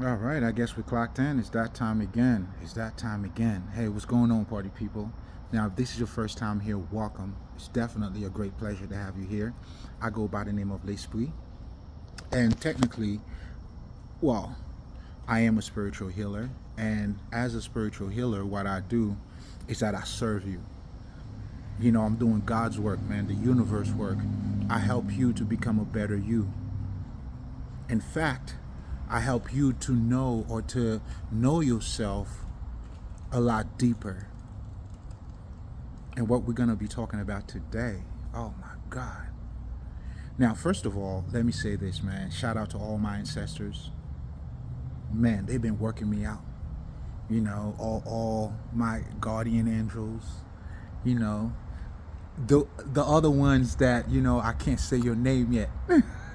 All right, I guess we clocked in. It's that time again. It's that time again. Hey, what's going on, party people? Now, if this is your first time here, welcome. It's definitely a great pleasure to have you here. I go by the name of L'Esprit, and technically, well, I am a spiritual healer. And as a spiritual healer, what I do is that I serve you. I'm doing God's work, man, the universe work. I help you to become a better you. In fact, I help you to know or to know yourself a lot deeper. And what we're going to be talking about today, oh my God. Now, first of all, let me say this, man. Shout out to all my ancestors. Man, they've been working me out. All my guardian angels, you know, the other ones that, I can't say your name yet.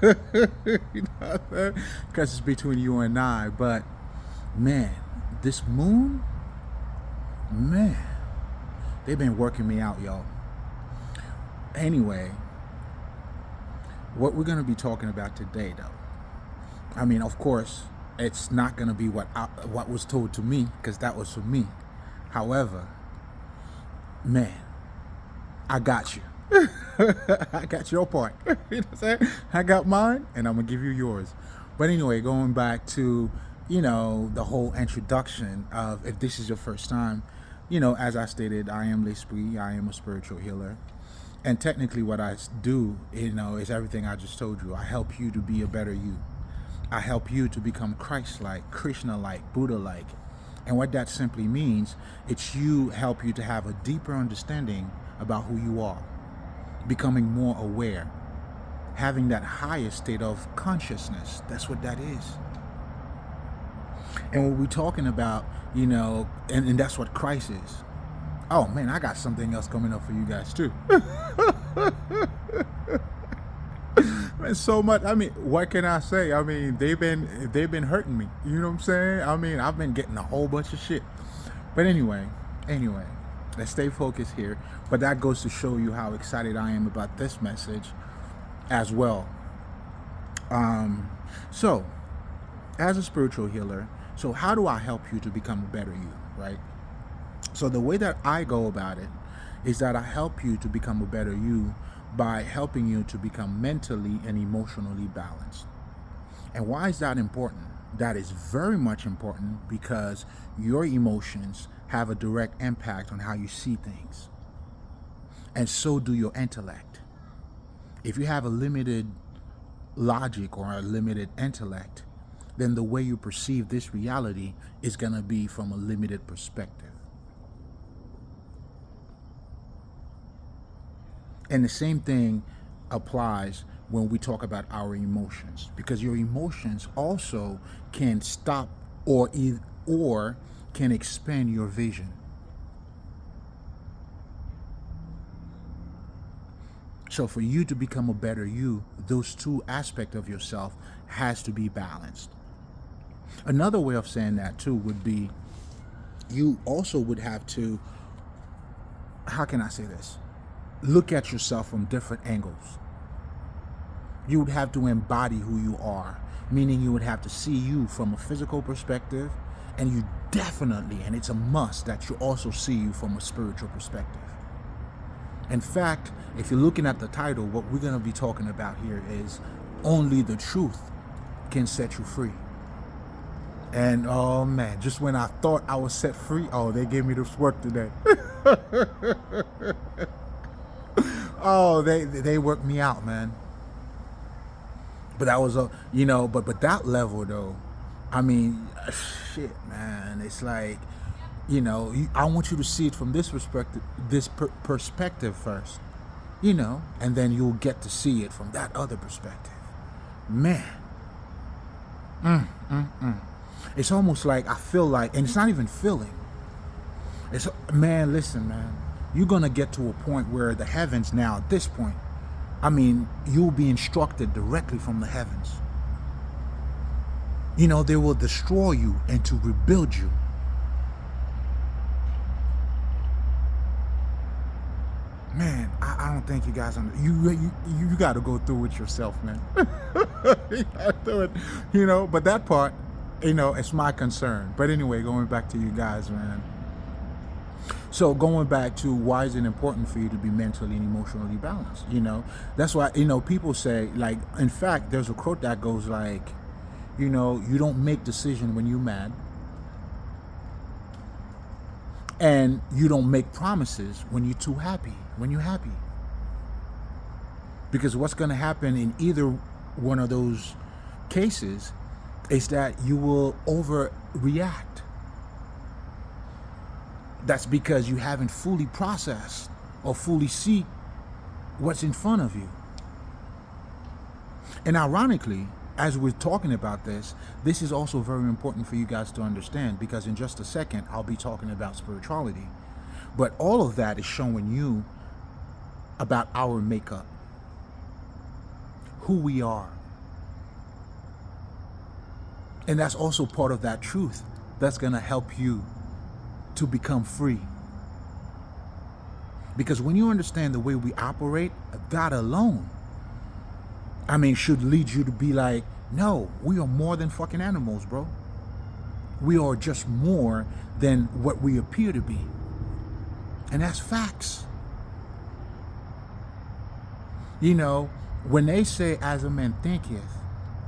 Because it's between you and I. But man, this moon, man, they've been working me out, y'all. Anyway, what we're going to be talking about today, though, I mean, of course, it's not going to be what was told to me, because that was for me. However, man, I got you. I got your part. You know what I'm saying? I got mine, and I'm going to give you yours. But anyway, going back to, the whole introduction of, if this is your first time, as I stated, I am L'Esprit. I am a spiritual healer. And technically what I do, is everything I just told you. I help you to be a better you. I help you to become Christ-like, Krishna-like, Buddha-like. And what that simply means, it's help you to have a deeper understanding about who you are, becoming more aware, having that higher state of consciousness. That's what that is. And what we're talking about, and that's what Christ is. Oh man, I got something else coming up for you guys too. Man, so much. I mean, what can I say? I mean, they've been hurting me. You know what I'm saying? I mean, I've been getting a whole bunch of shit. But anyway, let's stay focused here. But that goes to show you how excited I am about this message as well. So, as a spiritual healer, so how do I help you to become a better you, right? So the way that I go about it is that I help you to become a better you by helping you to become mentally and emotionally balanced. And why is that important? That is very much important because your emotions have a direct impact on how you see things. And so do your intellect. If you have a limited logic or a limited intellect, then the way you perceive this reality is going to be from a limited perspective. And the same thing applies when we talk about our emotions, because your emotions also can stop or can expand your vision. So for you to become a better you, those two aspects of yourself has to be balanced. Another way of saying that too would be, you also would have to, how can I say this? Look at yourself from different angles. You would have to embody who you are, meaning you would have to see you from a physical perspective, and you definitely, and it's a must, that you also see you from a spiritual perspective. In fact, if you're looking at the title, what we're going to be talking about here is only the truth can set you free. And oh man, just when I thought I was set free, oh, they gave me this work today. Oh, they worked me out, man. But that was but that level though, I mean, shit, man. It's like, I want you to see it from this perspective first, and then you'll get to see it from that other perspective. Man, it's almost like I feel like, and it's not even feeling. It's, man, listen, man. You're going to get to a point where the heavens now, at this point, I mean, you'll be instructed directly from the heavens. They will destroy you and to rebuild you. Man, I don't think you guys you got to go through it yourself, man. You got to do it, but that part, It's my concern. But anyway, going back to you guys, man. So going back to why is it important for you to be mentally and emotionally balanced? That's why, people say, like, in fact, there's a quote that goes like, you don't make decision when you're mad, and you don't make promises when you're too happy, Because what's going to happen in either one of those cases is that you will overreact. That's because you haven't fully processed or fully see what's in front of you. And ironically, as we're talking about this is also very important for you guys to understand, because in just a second, I'll be talking about spirituality. But all of that is showing you about our makeup, who we are. And that's also part of that truth that's going to help you to become free. Because when you understand the way we operate, that alone, should lead you to be like, no, we are more than fucking animals, bro. We are just more than what we appear to be. And that's facts. When they say, as a man thinketh,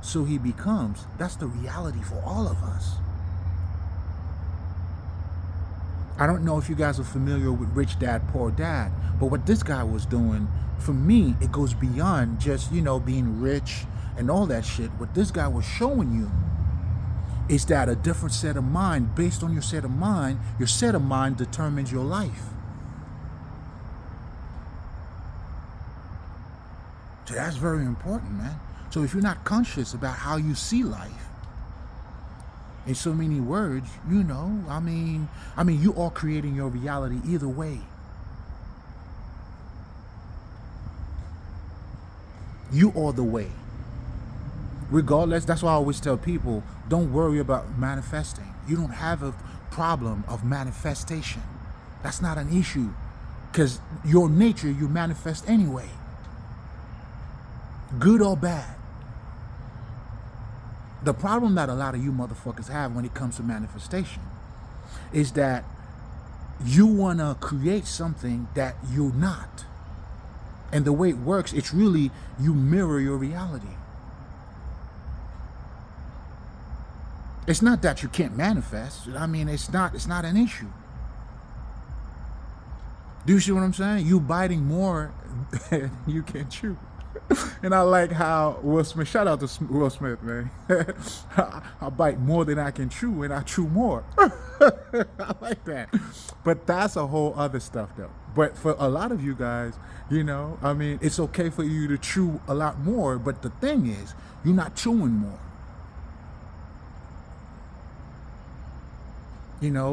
so he becomes, that's the reality for all of us. I don't know if you guys are familiar with Rich Dad, Poor Dad, but what this guy was doing, for me, it goes beyond just, being rich and all that shit. What this guy was showing you is that a different set of mind, based on your set of mind determines your life. So that's very important, man. So if you're not conscious about how you see life, in so many words, you are creating your reality either way. You are the way. Regardless, that's why I always tell people, don't worry about manifesting. You don't have a problem of manifestation. That's not an issue. Because your nature, you manifest anyway. Good or bad. The problem that a lot of you motherfuckers have when it comes to manifestation is that you want to create something that you're not. And the way it works, it's really you mirror your reality. It's not that you can't manifest. It's not an issue. Do you see what I'm saying? You biting more than you can chew. And I like how Will Smith, shout out to Will Smith, man. I bite more than I can chew, and I chew more. I like that. But that's a whole other stuff, though. But for a lot of you guys, it's okay for you to chew a lot more. But the thing is, you're not chewing more.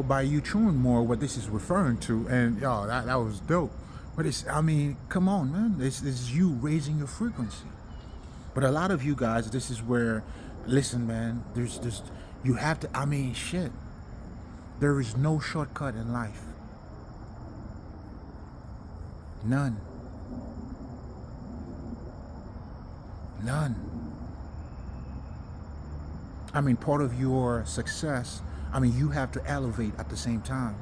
By you chewing more, what this is referring to, and that was dope. But come on, man. This is you raising your frequency. But a lot of you guys, this is where, listen, man, you have to, shit. There is no shortcut in life. None. Part of your success, you have to elevate at the same time.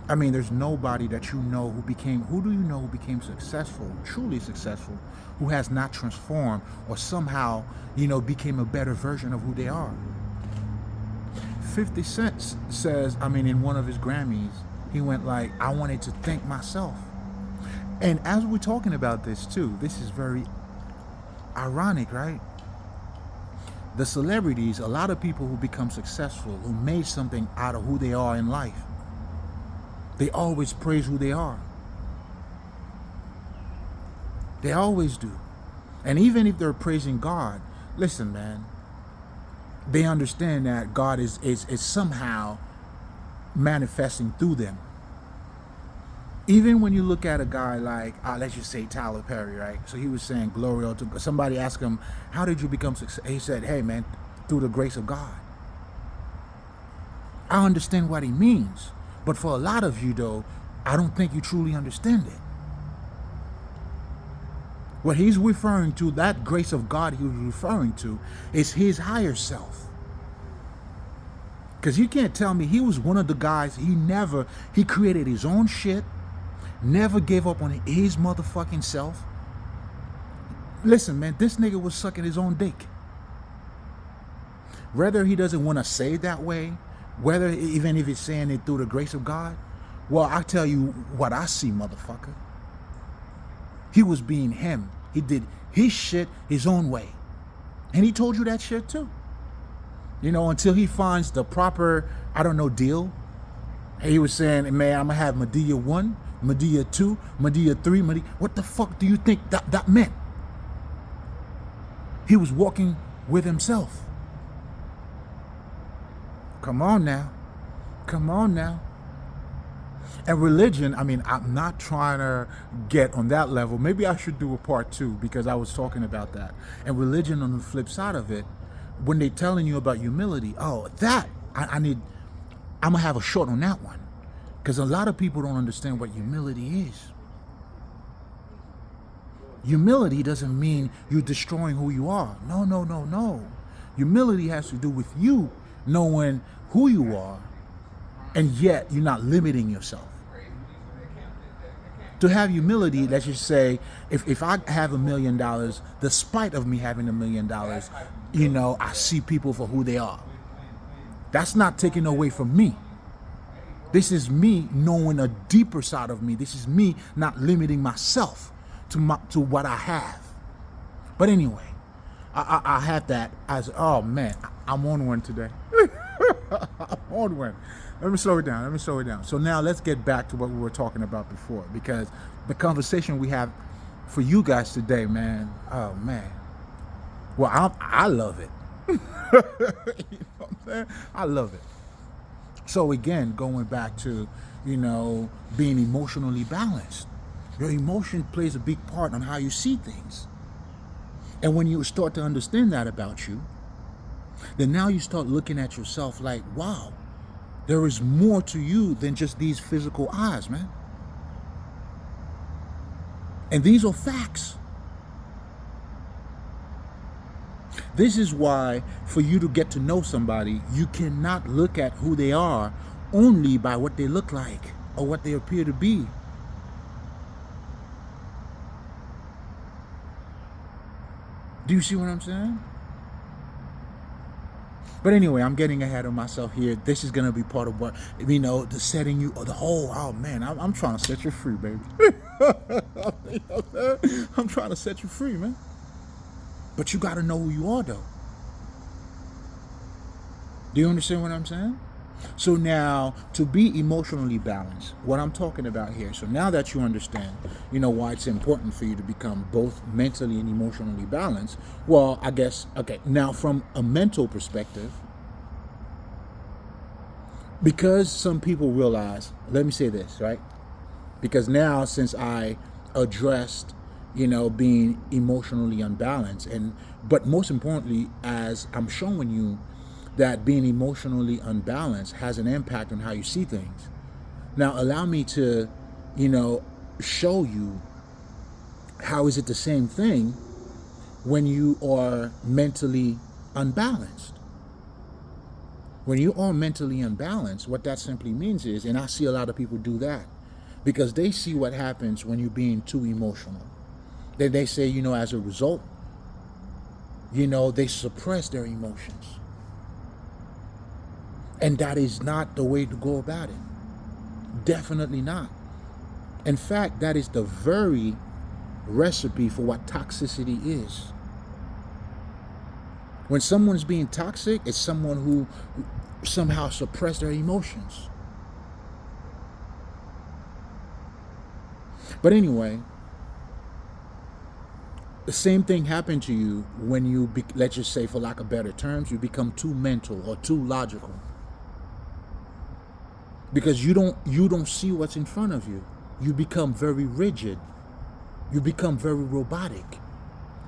There's nobody that who do you know who became successful, truly successful, who has not transformed or somehow, became a better version of who they are. 50 Cent says, in one of his Grammys, he went like, I wanted to thank myself. And as we're talking about this too, this is very ironic, right? The celebrities, a lot of people who become successful, who made something out of who they are in life, they always praise who they are. They always do. And even if they're praising God, listen, man, they understand that God is somehow manifesting through them. Even when you look at a guy like, let's just say Tyler Perry, right? So he was saying, glory to God. Somebody asked him, how did you become successful? He said, hey, man, through the grace of God. I understand what he means. But for a lot of you, though, I don't think you truly understand it. What he's referring to, that grace of God he was referring to, is his higher self. Because you can't tell me he was one of the guys, he created his own shit, never gave up on his motherfucking self. Listen, man, this nigga was sucking his own dick. Whether he doesn't want to say it that way, whether even if he's saying it through the grace of God, well, I tell you what I see, motherfucker. He was being him. He did his shit his own way. And he told you that shit too. You know, until he finds the proper, I don't know, deal. He was saying, man, I'm going to have Madea 1, Madea 2, Madea 3, Madea. What the fuck do you think that meant? He was walking with himself. Come on now. Come on now. And religion, I mean, I'm not trying to get on that level. Maybe I should do a part 2 because I was talking about that. And religion on the flip side of it, when they're telling you about humility, oh, that, I'm going to have a short on that one. Because a lot of people don't understand what humility is. Humility doesn't mean you're destroying who you are. No, no, no, no. Humility has to do with you knowing who you are, and yet you're not limiting yourself. To have humility, let's just say, if I have $1 million, despite of me having $1 million, you know, I see people for who they are. That's not taken away from me. This is me knowing a deeper side of me. This is me not limiting myself to what I have. But anyway, I have that as, oh man, I'm on one today. I'm on one. Let me slow it down. So now let's get back to what we were talking about before, because the conversation we have for you guys today, man, oh man. Well, I love it. You know what I'm saying? I love it. So again, going back to, you know, being emotionally balanced. Your emotion plays a big part on how you see things. And when you start to understand that about you, then now you start looking at yourself like, wow, there is more to you than just these physical eyes, man. And these are facts. This is why, for you to get to know somebody, you cannot look at who they are only by what they look like or what they appear to be. Do you see what I'm saying? But anyway, I'm getting ahead of myself here. This is going to be part of what, you know, the setting you, the whole, oh man, I'm trying to set you free, baby. I'm trying to set you free, man. But you got to know who you are, though. Do you understand what I'm saying? So now, to be emotionally balanced, what I'm talking about here, so now that you understand, you know, why it's important for you to become both mentally and emotionally balanced, well, I guess, okay, now from a mental perspective, because some people realize, let me say this, right? Because now, since I addressed, you know, being emotionally unbalanced, but most importantly, as I'm showing you that being emotionally unbalanced has an impact on how you see things. Now, allow me to, you know, show you how is it the same thing when you are mentally unbalanced. When you are mentally unbalanced, what that simply means is, and I see a lot of people do that, because they see what happens when you're being too emotional. Then they say, you know, as a result, you know, they suppress their emotions. And that is not the way to go about it. Definitely not. In fact, that is the very recipe for what toxicity is. When someone's being toxic, it's someone who somehow suppressed their emotions. But anyway, the same thing happened to you when you, let's just say, for lack of better terms, you become too mental or too logical. Because you don't see what's in front of you. You become very rigid. You become very robotic.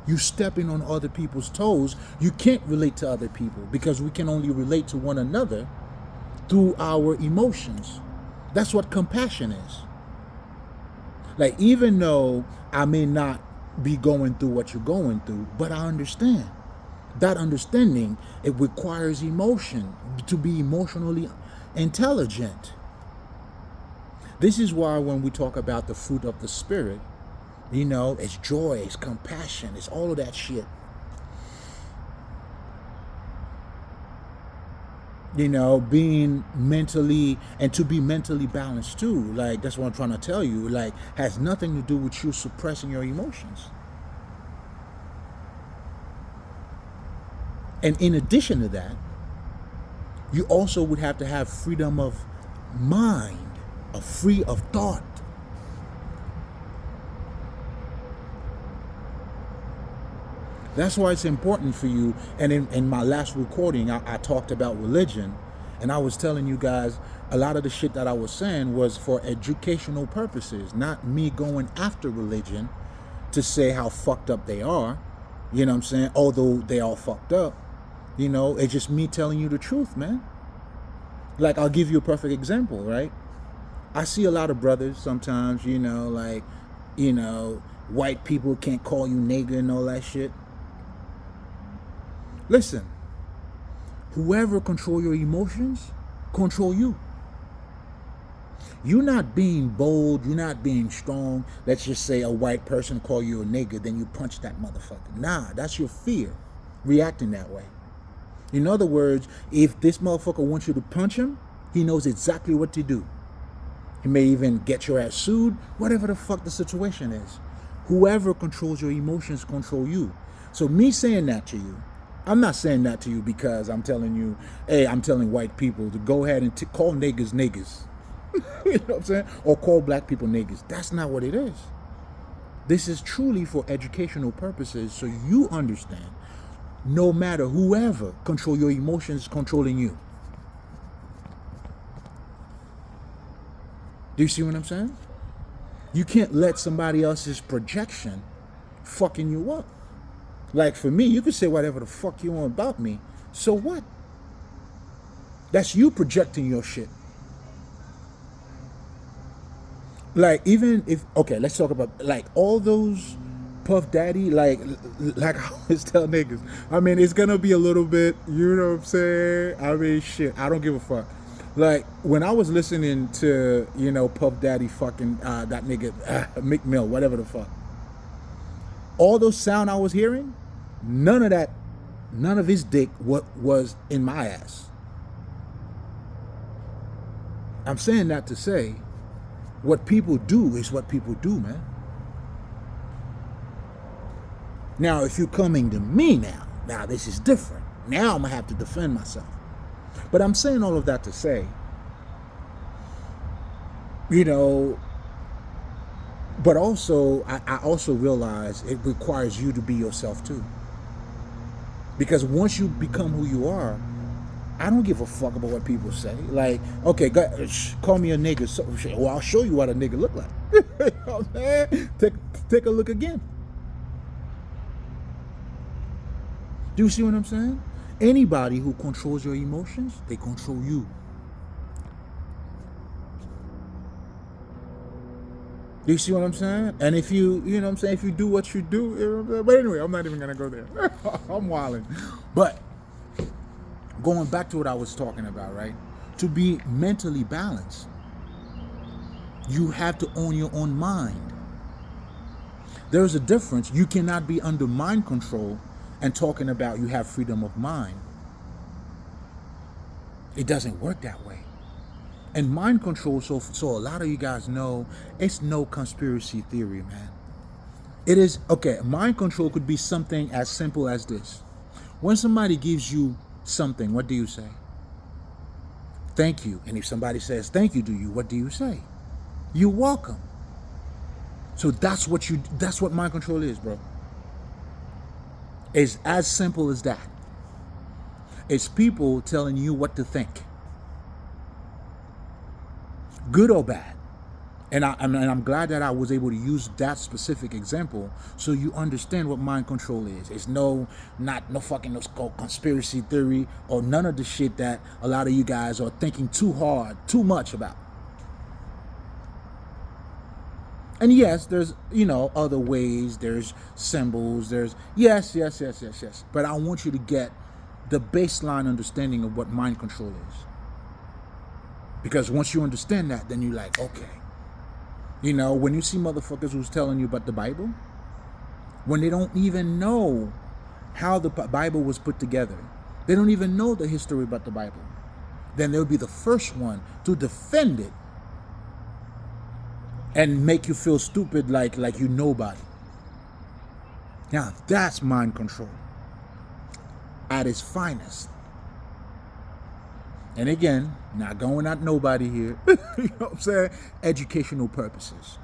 You stepping on other people's toes. You can't relate to other people because we can only relate to one another through our emotions. That's what compassion is. Like, even though I may not be going through what you're going through, but I understand. That understanding, it requires emotion, to be emotionally intelligent. This is why when we talk about the fruit of the Spirit, it's joy, it's compassion, it's all of that shit. Being mentally, and to be mentally balanced too. Like, that's what I'm trying to tell you. Like, has nothing to do with you suppressing your emotions. And in addition to that, you also would have to have freedom of mind, free of thought. That's why it's important for you. And in my last recording, I talked about religion, and I was telling you guys a lot of the shit that I was saying was for educational purposes, not me going after religion to say how fucked up they are. You know what I'm saying? Although they all fucked up, it's just me telling you the truth, man. Like, I'll give you a perfect example, right? I see a lot of brothers sometimes, white people can't call you nigger and all that shit. Listen, whoever control your emotions, control you. You're not being bold, you're not being strong. Let's just say a white person call you a nigger, then you punch that motherfucker. Nah, that's your fear reacting that way. In other words, if this motherfucker wants you to punch him, he knows exactly what to do. He may even get your ass sued, whatever the fuck the situation is. Whoever controls your emotions control you. So me saying that to you, I'm not saying that to you because I'm telling you, hey, I'm telling white people to go ahead and call niggas niggas. You know what I'm saying? Or call black people niggas. That's not what it is. This is truly for educational purposes, so you understand, no matter whoever control your emotions, controlling you. Do you see what I'm saying? You can't let somebody else's projection fucking you up. Like, for me, you can say whatever the fuck you want about me. So what? That's you projecting your shit. Like, even if, okay, let's talk about, like, all those Puff Daddy, like I always tell niggas, I mean, it's gonna be a little bit, you know what I'm saying? I mean, shit, I don't give a fuck. Like, when I was listening to, Puff Daddy fucking, that nigga, Meek Mill, whatever the fuck. All those sound I was hearing, none of his dick was in my ass. I'm saying that to say, what people do is what people do, man. Now, if you're coming to me now this is different. Now I'm going to have to defend myself. But I'm saying all of that to say, but also, I also realize it requires you to be yourself too. Because once you become who you are, I don't give a fuck about what people say. Like, okay, call me a nigga. So, well, I'll show you what a nigga look like. You know what I'm saying? Take a look again. Do you see what I'm saying? Anybody who controls your emotions, they control you. Do you see what I'm saying? And if you know what I'm saying, if you do what you do, you know what I'm saying? But anyway, I'm not even going to go there. I'm wilding. But going back to what I was talking about, right? To be mentally balanced, you have to own your own mind. There's a difference. You cannot be under mind control and talking about you have freedom of mind. It doesn't work that way. And mind control, so a lot of you guys know, it's no conspiracy theory, man. It is, okay, mind control could be something as simple as this. When somebody gives you something, what do you say? Thank you. And if somebody says thank you to you, what do you say? You're welcome. So that's what mind control is, bro. It's as simple as that. It's people telling you what to think. Good or bad. And I'm glad that I was able to use that specific example so you understand what mind control is. It's no fucking conspiracy theory or none of the shit that a lot of you guys are thinking too much about. And yes, there's, other ways, there's symbols, there's, yes. But I want you to get the baseline understanding of what mind control is. Because once you understand that, then you're like, okay. When you see motherfuckers who's telling you about the Bible, when they don't even know how the Bible was put together, they don't even know the history about the Bible, then they'll be the first one to defend it and make you feel stupid like you nobody. Now that's mind control at its finest. And again, not going at nobody here. You know what I'm saying? Educational purposes.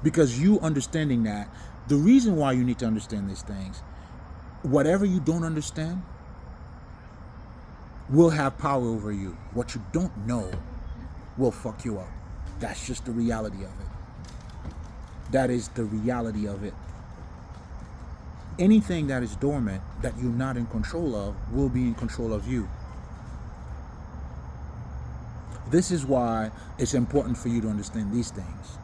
Because you understanding that, the reason why you need to understand these things, whatever you don't understand will have power over you. What you don't know will fuck you up. That's just the reality of it. That is the reality of it. Anything that is dormant, that you're not in control of, will be in control of you. This is why it's important for you to understand these things.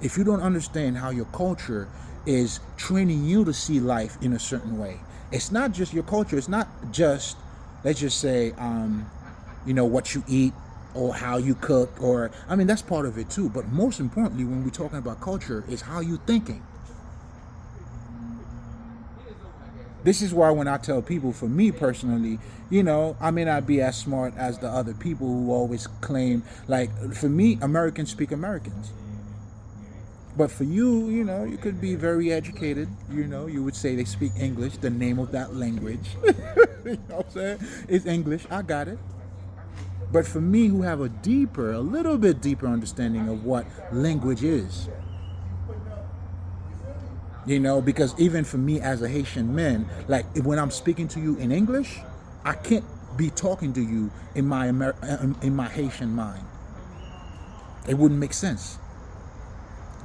If you don't understand how your culture is training you to see life in a certain way, it's not just your culture. It's not just, let's just say, what you eat or how you cook, that's part of it too. But most importantly, when we're talking about culture, is how you're thinking. This is why when I tell people, for me personally, I may not be as smart as the other people who always claim, like, for me, Americans speak Americans. But for you, you could be very educated. You would say they speak English, the name of that language. You know what I'm saying? It's English. I got it. But for me, who have a little bit deeper understanding of what language is, because even for me as a Haitian man, like when I'm speaking to you in English, I can't be talking to you in my Haitian mind. It wouldn't make sense.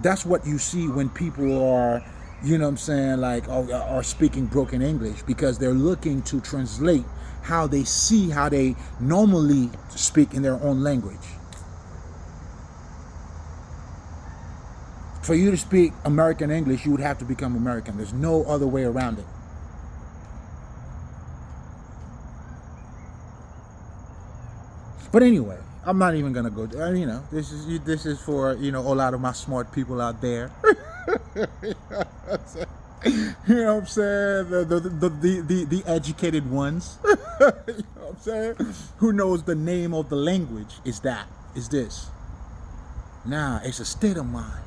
That's what you see when people are, are speaking broken English, because they're looking to translate how they normally speak in their own language. For you to speak American English, you would have to become American. There's no other way around it. But anyway, I'm not even gonna go there. This is for a lot of my smart people out there. You know what I'm saying? The educated ones. You know what I'm saying? Who knows the name of the language is this. Nah, it's a state of mind.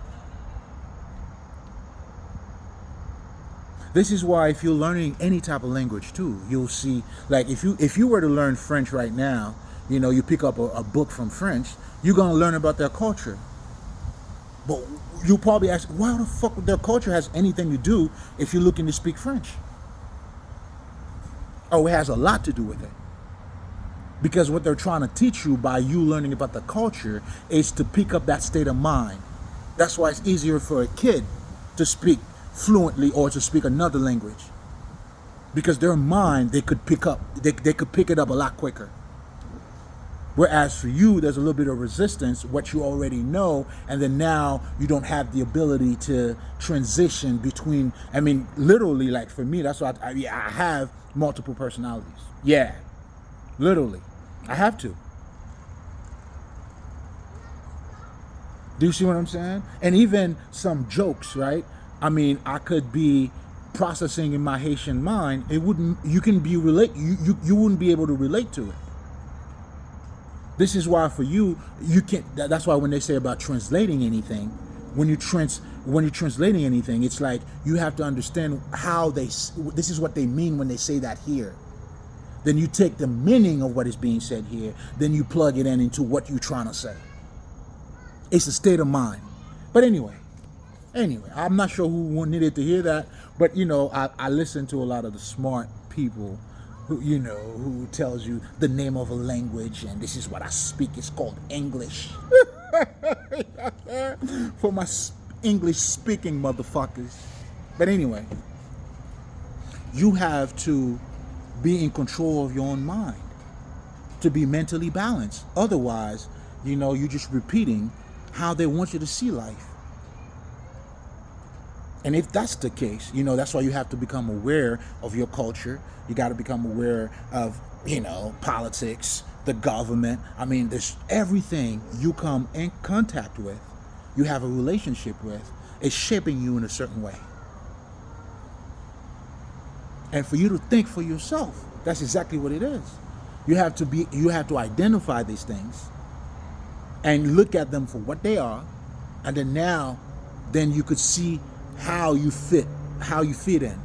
This is why if you're learning any type of language too, you'll see, like if you were to learn French right now, you pick up a book from French, you're gonna learn about their culture. But you probably ask, why the fuck their culture has anything to do if you're looking to speak French? Oh, it has a lot to do with it. Because what they're trying to teach you by you learning about the culture is to pick up that state of mind. That's why it's easier for a kid to speak fluently or to speak another language. Because their mind, they could pick it up a lot quicker. Whereas for you, there's a little bit of resistance, what you already know, and then now you don't have the ability to transition between, literally, like for me, that's why I have multiple personalities. Yeah, literally, I have to. Do you see what I'm saying? And even some jokes, right? I could be processing in my Haitian mind. You wouldn't be able to relate to it. This is why for you can't. That's why when they say about translating anything, when you're translating anything, it's like you have to understand how this is what they mean when they say that here. Then you take the meaning of what is being said here, then you plug it into what you're trying to say. It's a state of mind. But anyway, I'm not sure who needed to hear that, but I listen to a lot of the smart people who tells you the name of a language and this is what I speak. It's called English. For my English speaking motherfuckers. But anyway, you have to be in control of your own mind to be mentally balanced. Otherwise, you're just repeating how they want you to see life. And if that's the case, that's why you have to become aware of your culture. You got to become aware of, politics, the government. I mean, there's everything you come in contact with, you have a relationship with, is shaping you in a certain way. And for you to think for yourself, that's exactly what it is. You have to identify these things and look at them for what they are, and then you could see how you fit in.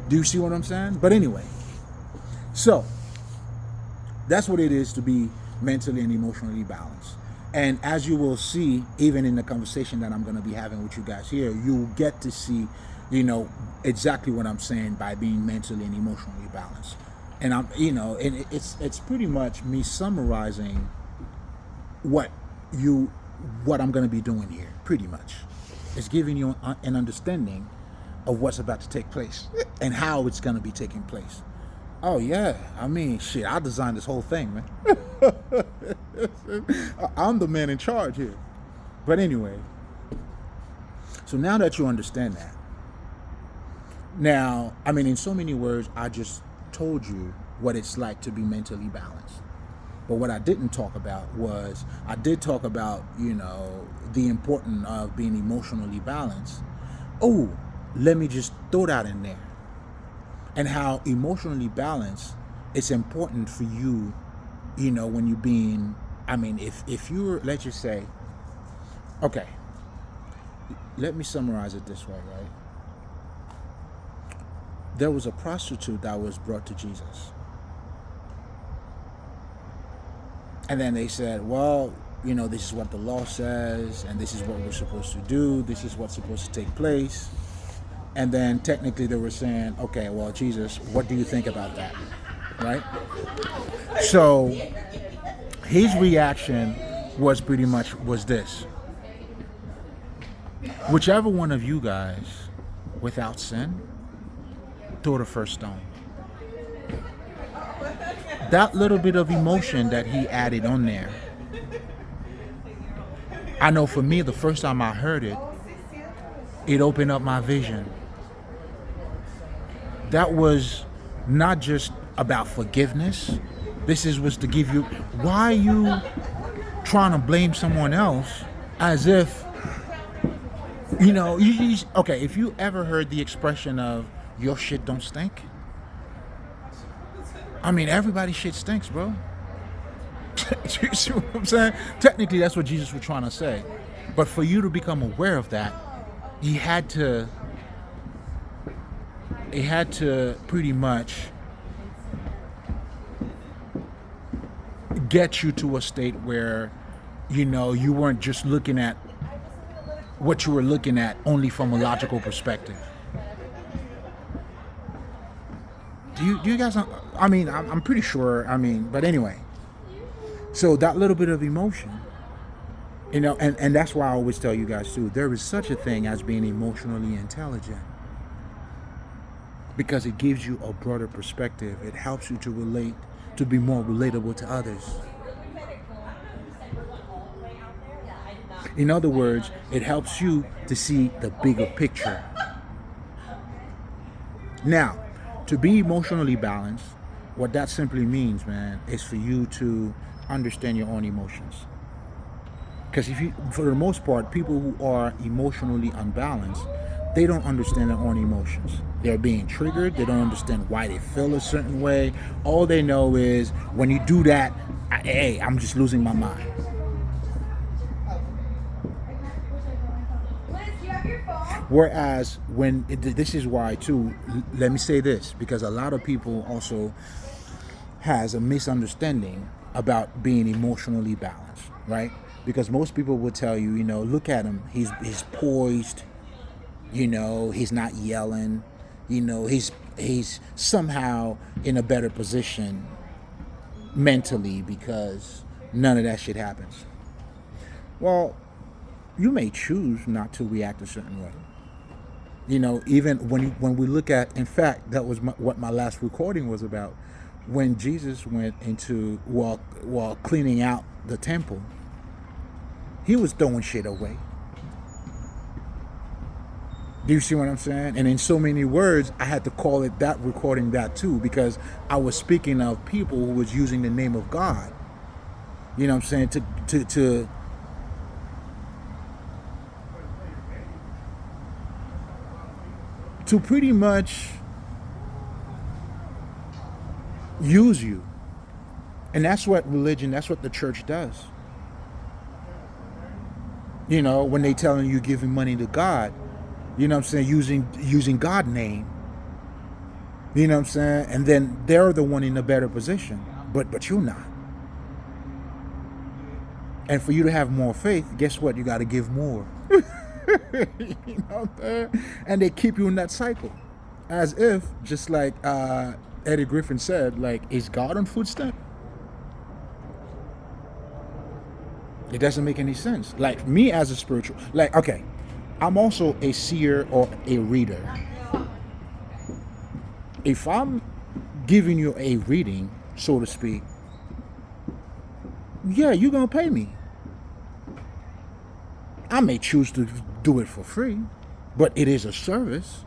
Do you see what I'm saying? But anyway, so that's what it is to be mentally and emotionally balanced. And as you will see, even in the conversation that I'm going to be having with you guys here, you'll get to see, exactly what I'm saying by being mentally and emotionally balanced. And and it's pretty much me summarizing what I'm going to be doing here. Pretty much, it's giving you an understanding of what's about to take place and how it's going to be taking place. Oh yeah, I mean, shit, I designed this whole thing, man. I'm the man in charge here. But anyway, so now that you understand that, now, I mean, in so many words, I just told you what it's like to be mentally balanced. But what I didn't talk about was, I did talk about, the importance of being emotionally balanced. Oh, let me just throw that in there. And how emotionally balanced, it's important for you, when you're being, I mean, if you're, let's just say, okay, let me summarize it this way, right? There was a prostitute that was brought to Jesus. And then they said, well, this is what the law says, and this is what we're supposed to do, this is what's supposed to take place. And then technically they were saying, okay, well, Jesus, what do you think about that? Right? So his reaction was pretty much this. Whichever one of you guys without sin, throw the first stone. That little bit of emotion that he added on there, I know for me, the first time I heard it, it opened up my vision. That was not just about forgiveness. This was to give you, why are you trying to blame someone else as if, okay, if you ever heard the expression of, your shit don't stink. I mean, everybody's shit stinks, bro. You see what I'm saying? Technically, that's what Jesus was trying to say. But for you to become aware of that, he had to pretty much get you to a state where, you weren't just looking at what you were looking at only from a logical perspective. Do you guys, I mean, I'm pretty sure, but anyway. So that little bit of emotion, and that's why I always tell you guys too, there is such a thing as being emotionally intelligent. Because it gives you a broader perspective. It helps you to relate, to be more relatable to others. In other words, it helps you to see the bigger picture. Now, to be emotionally balanced, what that simply means, man, is for you to understand your own emotions. Because for the most part, people who are emotionally unbalanced, they don't understand their own emotions. They're being triggered. They don't understand why they feel a certain way. All they know is when you do that, I'm just losing my mind. Whereas this is why too, let me say this, because a lot of people also has a misunderstanding about being emotionally balanced, right? Because most people will tell you, look at him, he's poised, he's not yelling, he's somehow in a better position mentally because none of that shit happens. Well, you may choose not to react a certain way. Even when we look at, in fact, that was what my last recording was about. When Jesus went into while cleaning out the temple, He was throwing shit away. Do you see what I'm saying? And in so many words, I had to call it that recording that too, because I was speaking of people who was using the name of God. You know what I'm saying? To pretty much use you. And that's what religion, that's what the church does. You know, when they telling you giving money to God, you know what I'm saying, using God name. You know what I'm saying? And then they're the one in a better position. But you're not. And for you to have more faith, guess what? You got to give more. You know what I'm saying? And they keep you in that cycle. As if, just like Eddie Griffin said, like, is God on food stamp? It doesn't make any sense. Like, me as a spiritual, like, okay, I'm also a seer or a reader. If I'm giving you a reading, so to speak, yeah, you're going to pay me. I may choose to do it for free, but it is a service.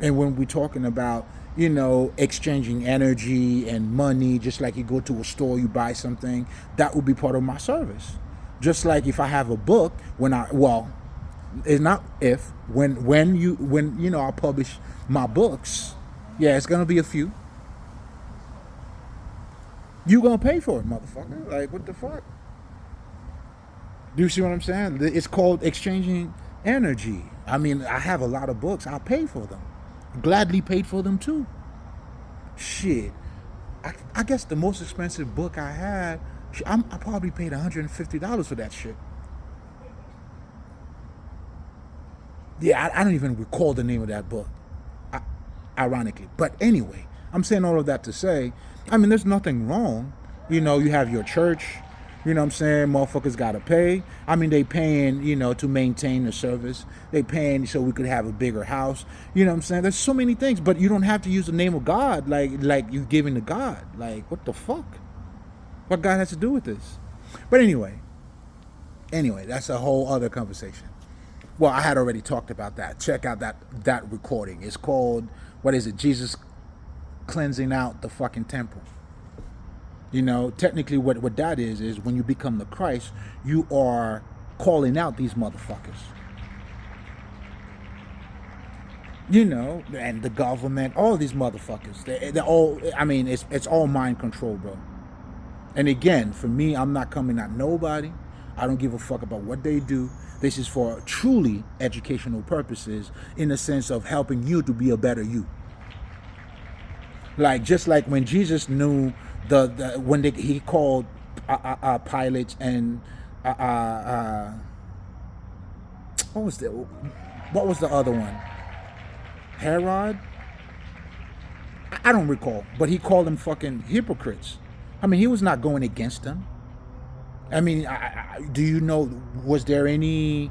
And when we're talking about, you know, exchanging energy and money, just like you go to a store, you buy something, that would be part of my service. Just like if I have a book, it's not if, when you know, I publish my books, yeah, it's going to be a few. You going to pay for it, motherfucker. Like, what the fuck? Do you see what I'm saying? It's called exchanging energy. I mean, I have a lot of books. I'll pay for them. Gladly paid for them too. Shit. I guess the most expensive book I had, I probably paid $150 for that shit. Yeah, I don't even recall the name of that book, ironically. But anyway, I'm saying all of that to say, I mean, there's nothing wrong. You know, you have your church. You know what I'm saying? Motherfuckers got to pay. I mean, they paying, you know, to maintain the service. They paying so we could have a bigger house. You know what I'm saying? There's so many things, but you don't have to use the name of God like you giving to God. Like, what the fuck? What God has to do with this? But anyway, that's a whole other conversation. Well, I had already talked about that. Check out that recording. It's called, what is it? Jesus cleansing out the fucking temple. You know, technically what that is when you become the Christ, you are calling out these motherfuckers. You know, and the government, all these motherfuckers. They're all, I mean, it's all mind control, bro. And again, for me, I'm not coming at nobody. I don't give a fuck about what they do. This is for truly educational purposes, in the sense of helping you to be a better you. Like, just like when Jesus knew when he called Pilate and what was the other one? Herod? I don't recall, but he called them fucking hypocrites. I mean, he was not going against them. I mean, do you know, was there any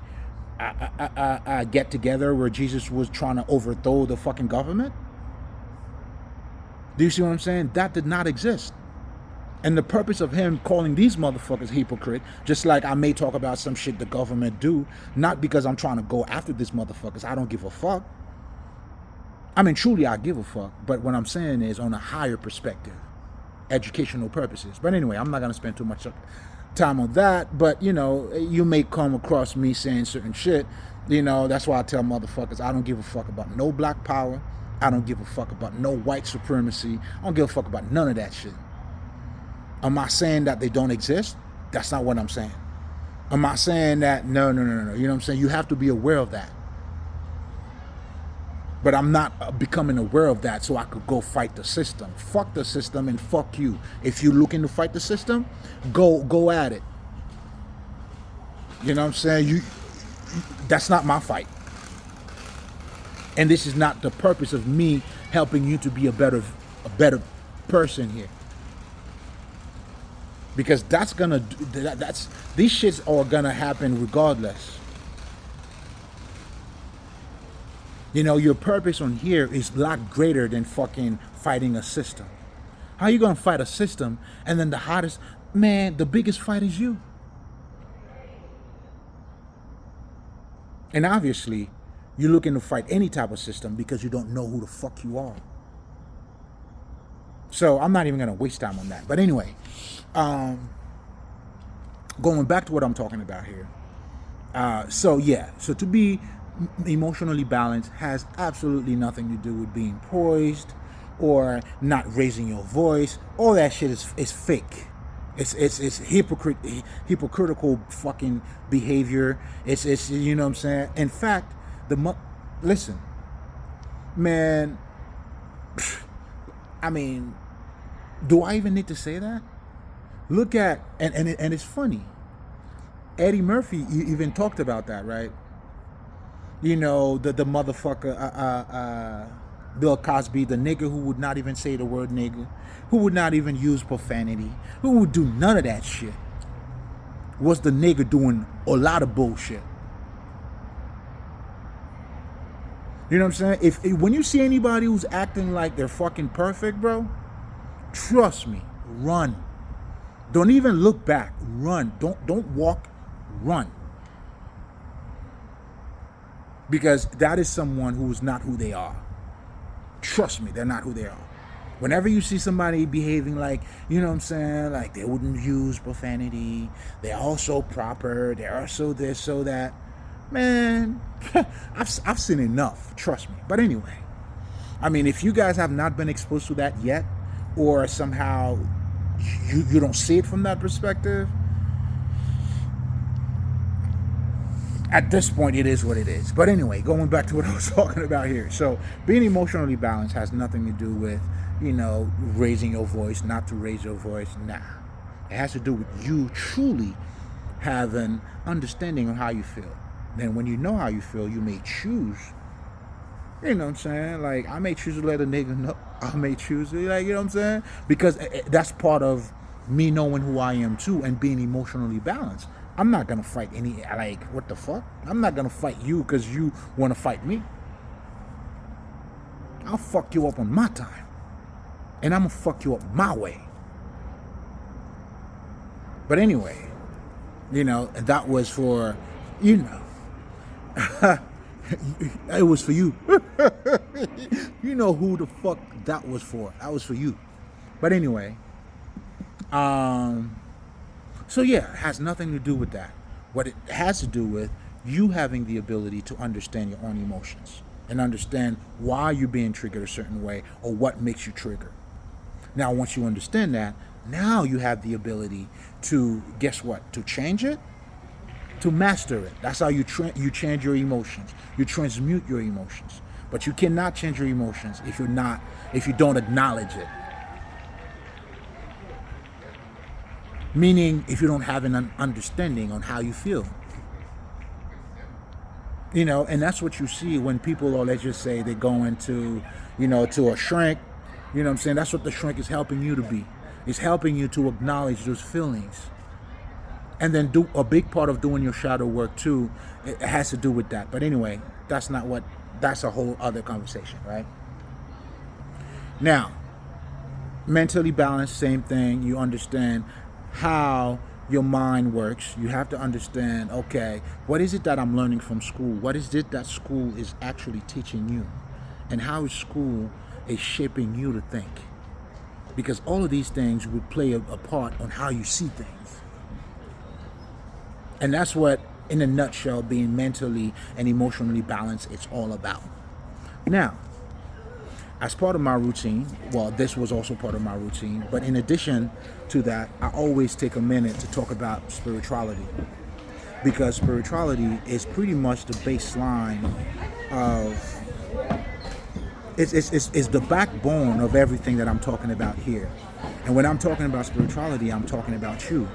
get together where Jesus was trying to overthrow the fucking government? Do you see what I'm saying? That did not exist. And the purpose of him calling these motherfuckers hypocrite, just like I may talk about some shit the government do, not because I'm trying to go after these motherfuckers. I don't give a fuck. I mean, truly, I give a fuck. But what I'm saying is on a higher perspective, educational purposes. But anyway, I'm not going to spend too much time on that. But, you know, you may come across me saying certain shit. You know, that's why I tell motherfuckers, I don't give a fuck about no black power. I don't give a fuck about no white supremacy. I don't give a fuck about none of that shit. Am I saying that they don't exist? That's not what I'm saying. Am I saying that? No. You know what I'm saying? You have to be aware of that. But I'm not becoming aware of that so I could go fight the system. Fuck the system and fuck you. If you're looking to fight the system, go at it. You know what I'm saying? That's not my fight. And this is not the purpose of me helping you to be a better person here. Because these shits are gonna happen regardless. You know, your purpose on here is a lot greater than fucking fighting a system. How you gonna fight a system and then the biggest fight is you? And obviously, you're looking to fight any type of system because you don't know who the fuck you are. So I'm not even going to waste time on that. But anyway, going back to what I'm talking about here. So to be emotionally balanced has absolutely nothing to do with being poised or not raising your voice. All that shit is fake. It's hypocritical fucking behavior. It's you know what I'm saying. In fact, listen, man. I mean, do I even need to say that? Look at and it's funny. Eddie Murphy even talked about that, right? You know, the motherfucker, Bill Cosby, the nigger who would not even say the word nigger, who would not even use profanity, who would do none of that shit, was the nigger doing a lot of bullshit. You know what I'm saying? If when you see anybody who's acting like they're fucking perfect, bro, trust me, run. Don't even look back. Run. Don't walk. Run. Because that is someone who is not who they are. Trust me, they're not who they are. Whenever you see somebody behaving like, you know what I'm saying, like they wouldn't use profanity, they're all so proper, they're also this, so that, man, I've seen enough, trust me. But anyway, I mean, if you guys have not been exposed to that yet, or somehow you don't see it from that perspective, at this point, it is what it is. But anyway, going back to what I was talking about here. So being emotionally balanced has nothing to do with, you know, raising your voice, not to raise your voice. Nah. It has to do with you truly having understanding of how you feel. Then when you know how you feel, you may choose. You know what I'm saying? Like, I may choose to let a nigga know. I may choose to, like, you know what I'm saying? Because that's part of me knowing who I am too and being emotionally balanced. I'm not going to fight like, what the fuck? I'm not going to fight you because you want to fight me. I'll fuck you up on my time. And I'm going to fuck you up my way. But anyway, you know, that was for, you know, it was for you. You know who the fuck that was for. That was for you. But anyway, so yeah, it has nothing to do with that. What it has to do with you having the ability to understand your own emotions and understand why you're being triggered a certain way or what makes you trigger. Now, once you understand that, now you have the ability to, guess what? To change it, to master it. That's how you change your emotions. You transmute your emotions. But you cannot change your emotions if you don't acknowledge it. Meaning, if you don't have an understanding on how you feel. You know, and that's what you see when people, or let's just say they go into, you know, to a shrink. You know what I'm saying? That's what the shrink is helping you to be. It's helping you to acknowledge those feelings. And then do a big part of doing your shadow work too, it has to do with that. But anyway, that's a whole other conversation, right? Now, mentally balanced, same thing. You understand how your mind works. You have to understand, okay, what is it that I'm learning from school? What is it that school is actually teaching you? And how is school is shaping you to think? Because all of these things would play a part on how you see things. And that's what, in a nutshell, being mentally and emotionally balanced, it's all about. Now, as part of my routine, well, this was also part of my routine, but in addition to that, I always take a minute to talk about spirituality. Because spirituality is pretty much the baseline of, it's the backbone of everything that I'm talking about here. And when I'm talking about spirituality, I'm talking about you.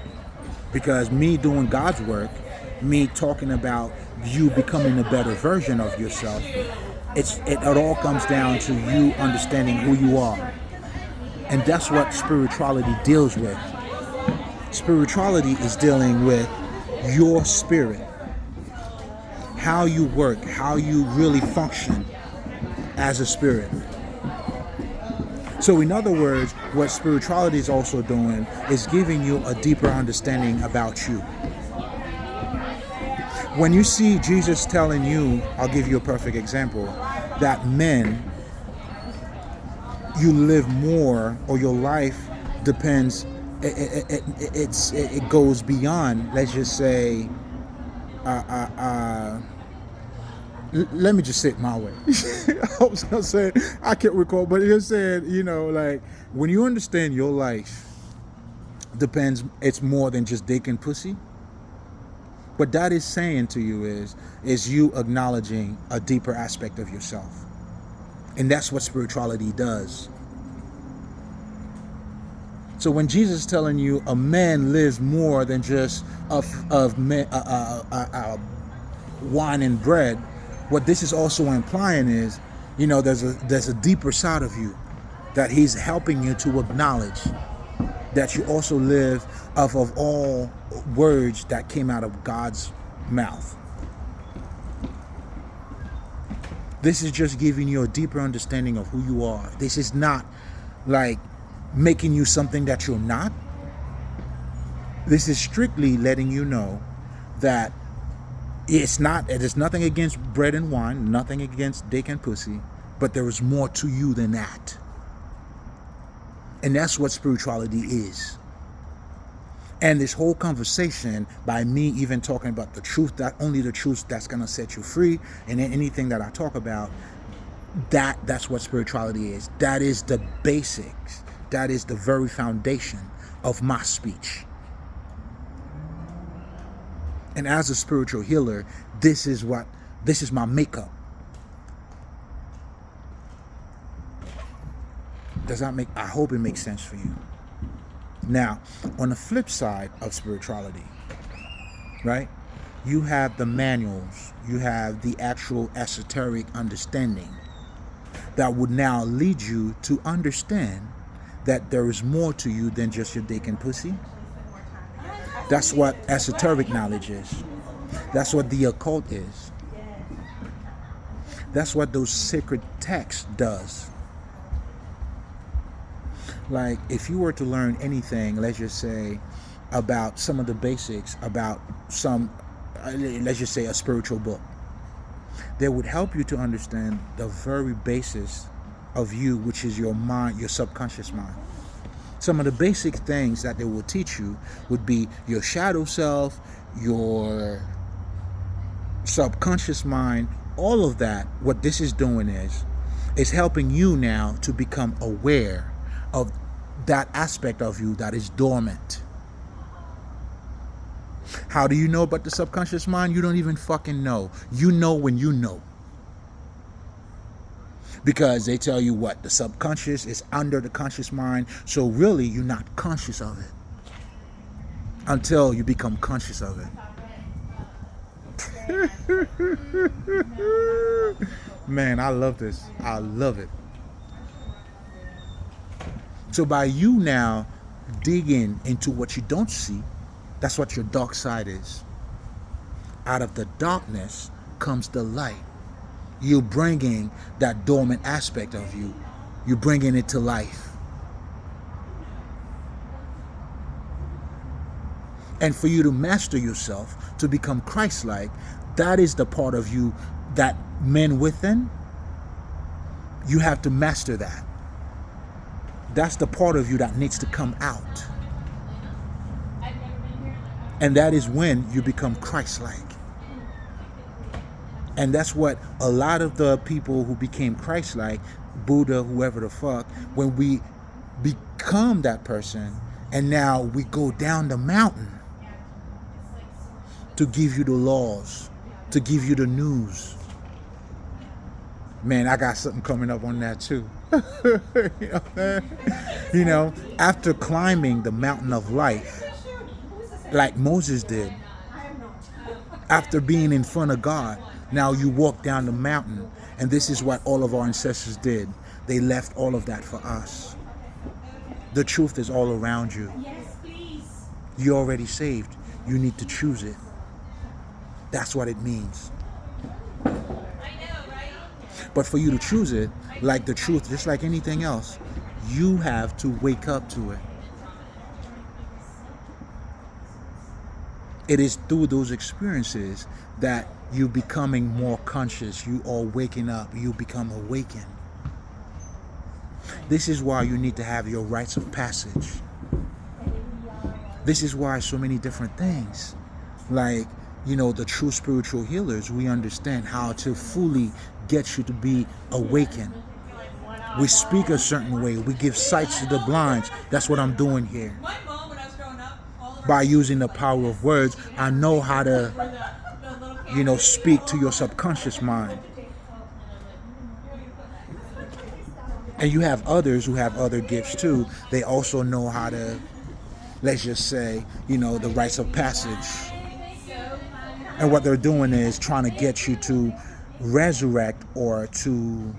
Because me doing God's work, me talking about you becoming a better version of yourself, it all comes down to you understanding who you are. And that's what spirituality deals with. Spirituality is dealing with your spirit, how you work, how you really function as a spirit. So in other words, what spirituality is also doing is giving you a deeper understanding about you. When you see Jesus telling you, I'll give you a perfect example, that men, you live more, or your life depends, it goes beyond, let's just say, let me just say it my way. I was gonna say, I can't recall, but it said, like, when you understand your life depends, it's more than just dick and pussy. What that is saying to you is you acknowledging a deeper aspect of yourself. And that's what spirituality does. So when Jesus is telling you a man lives more than just of wine and bread, what this is also implying is, there's a deeper side of you that he's helping you to acknowledge, that you also live of all words that came out of God's mouth. This is just giving you a deeper understanding of who you are. This is not like making you something that you're not. This is strictly letting you know that it is nothing against bread and wine, nothing against dick and pussy, but there is more to you than that. And that's what spirituality is. And this whole conversation, by me even talking about the truth, that only the truth that's going to set you free, and then anything that I talk about, that's what spirituality is. That is the basics. That is the very foundation of my speech. And as a spiritual healer, this is my makeup. I hope it makes sense for you. Now, on the flip side of spirituality, right? You have the manuals, you have the actual esoteric understanding that would now lead you to understand that there is more to you than just your dick and pussy. That's what esoteric knowledge is. That's what the occult is. That's what those sacred texts does. Like, if you were to learn anything, let's just say, about some of the basics, about let's just say a spiritual book, that would help you to understand the very basis of you, which is your mind, your subconscious mind. Some of the basic things that they will teach you would be your shadow self, your subconscious mind, all of that. What this is doing is helping you now to become aware of that aspect of you that is dormant. How do you know about the subconscious mind? You don't even fucking know. You know when you know. Because they tell you what? The subconscious is under the conscious mind. So really, you're not conscious of it until you become conscious of it. Man, I love this. I love it. So by you now digging into what you don't see, that's what your dark side is. Out of the darkness comes the light. You're bringing that dormant aspect of you. You're bringing it to life. And for you to master yourself, to become Christ-like, that is the part of you that men within, you have to master that. That's the part of you that needs to come out. And that is when you become Christ-like. And that's what a lot of the people who became Christ-like, Buddha, whoever the fuck, when we become that person, and now we go down the mountain to give you the laws, to give you the news. Man, I got something coming up on that too. You know, after climbing the mountain of life, like Moses did, after being in front of God, now you walk down the mountain. And this is what all of our ancestors did. They left all of that for us. The truth is all around you. You're already saved. You need to choose it. That's what it means. But for you to choose it, like the truth, just like anything else, you have to wake up to it. It is through those experiences that you becoming more conscious. You are waking up. You become awakened. This is why you need to have your rites of passage. This is why so many different things, like, the true spiritual healers, we understand how to fully get you to be awakened. We speak a certain way. We give sights to the blinds. That's what I'm doing here. By using the power of words, I know how to, speak to your subconscious mind. And you have others who have other gifts too. They also know how to, let's just say, the rites of passage. And what they're doing is trying to get you to resurrect or to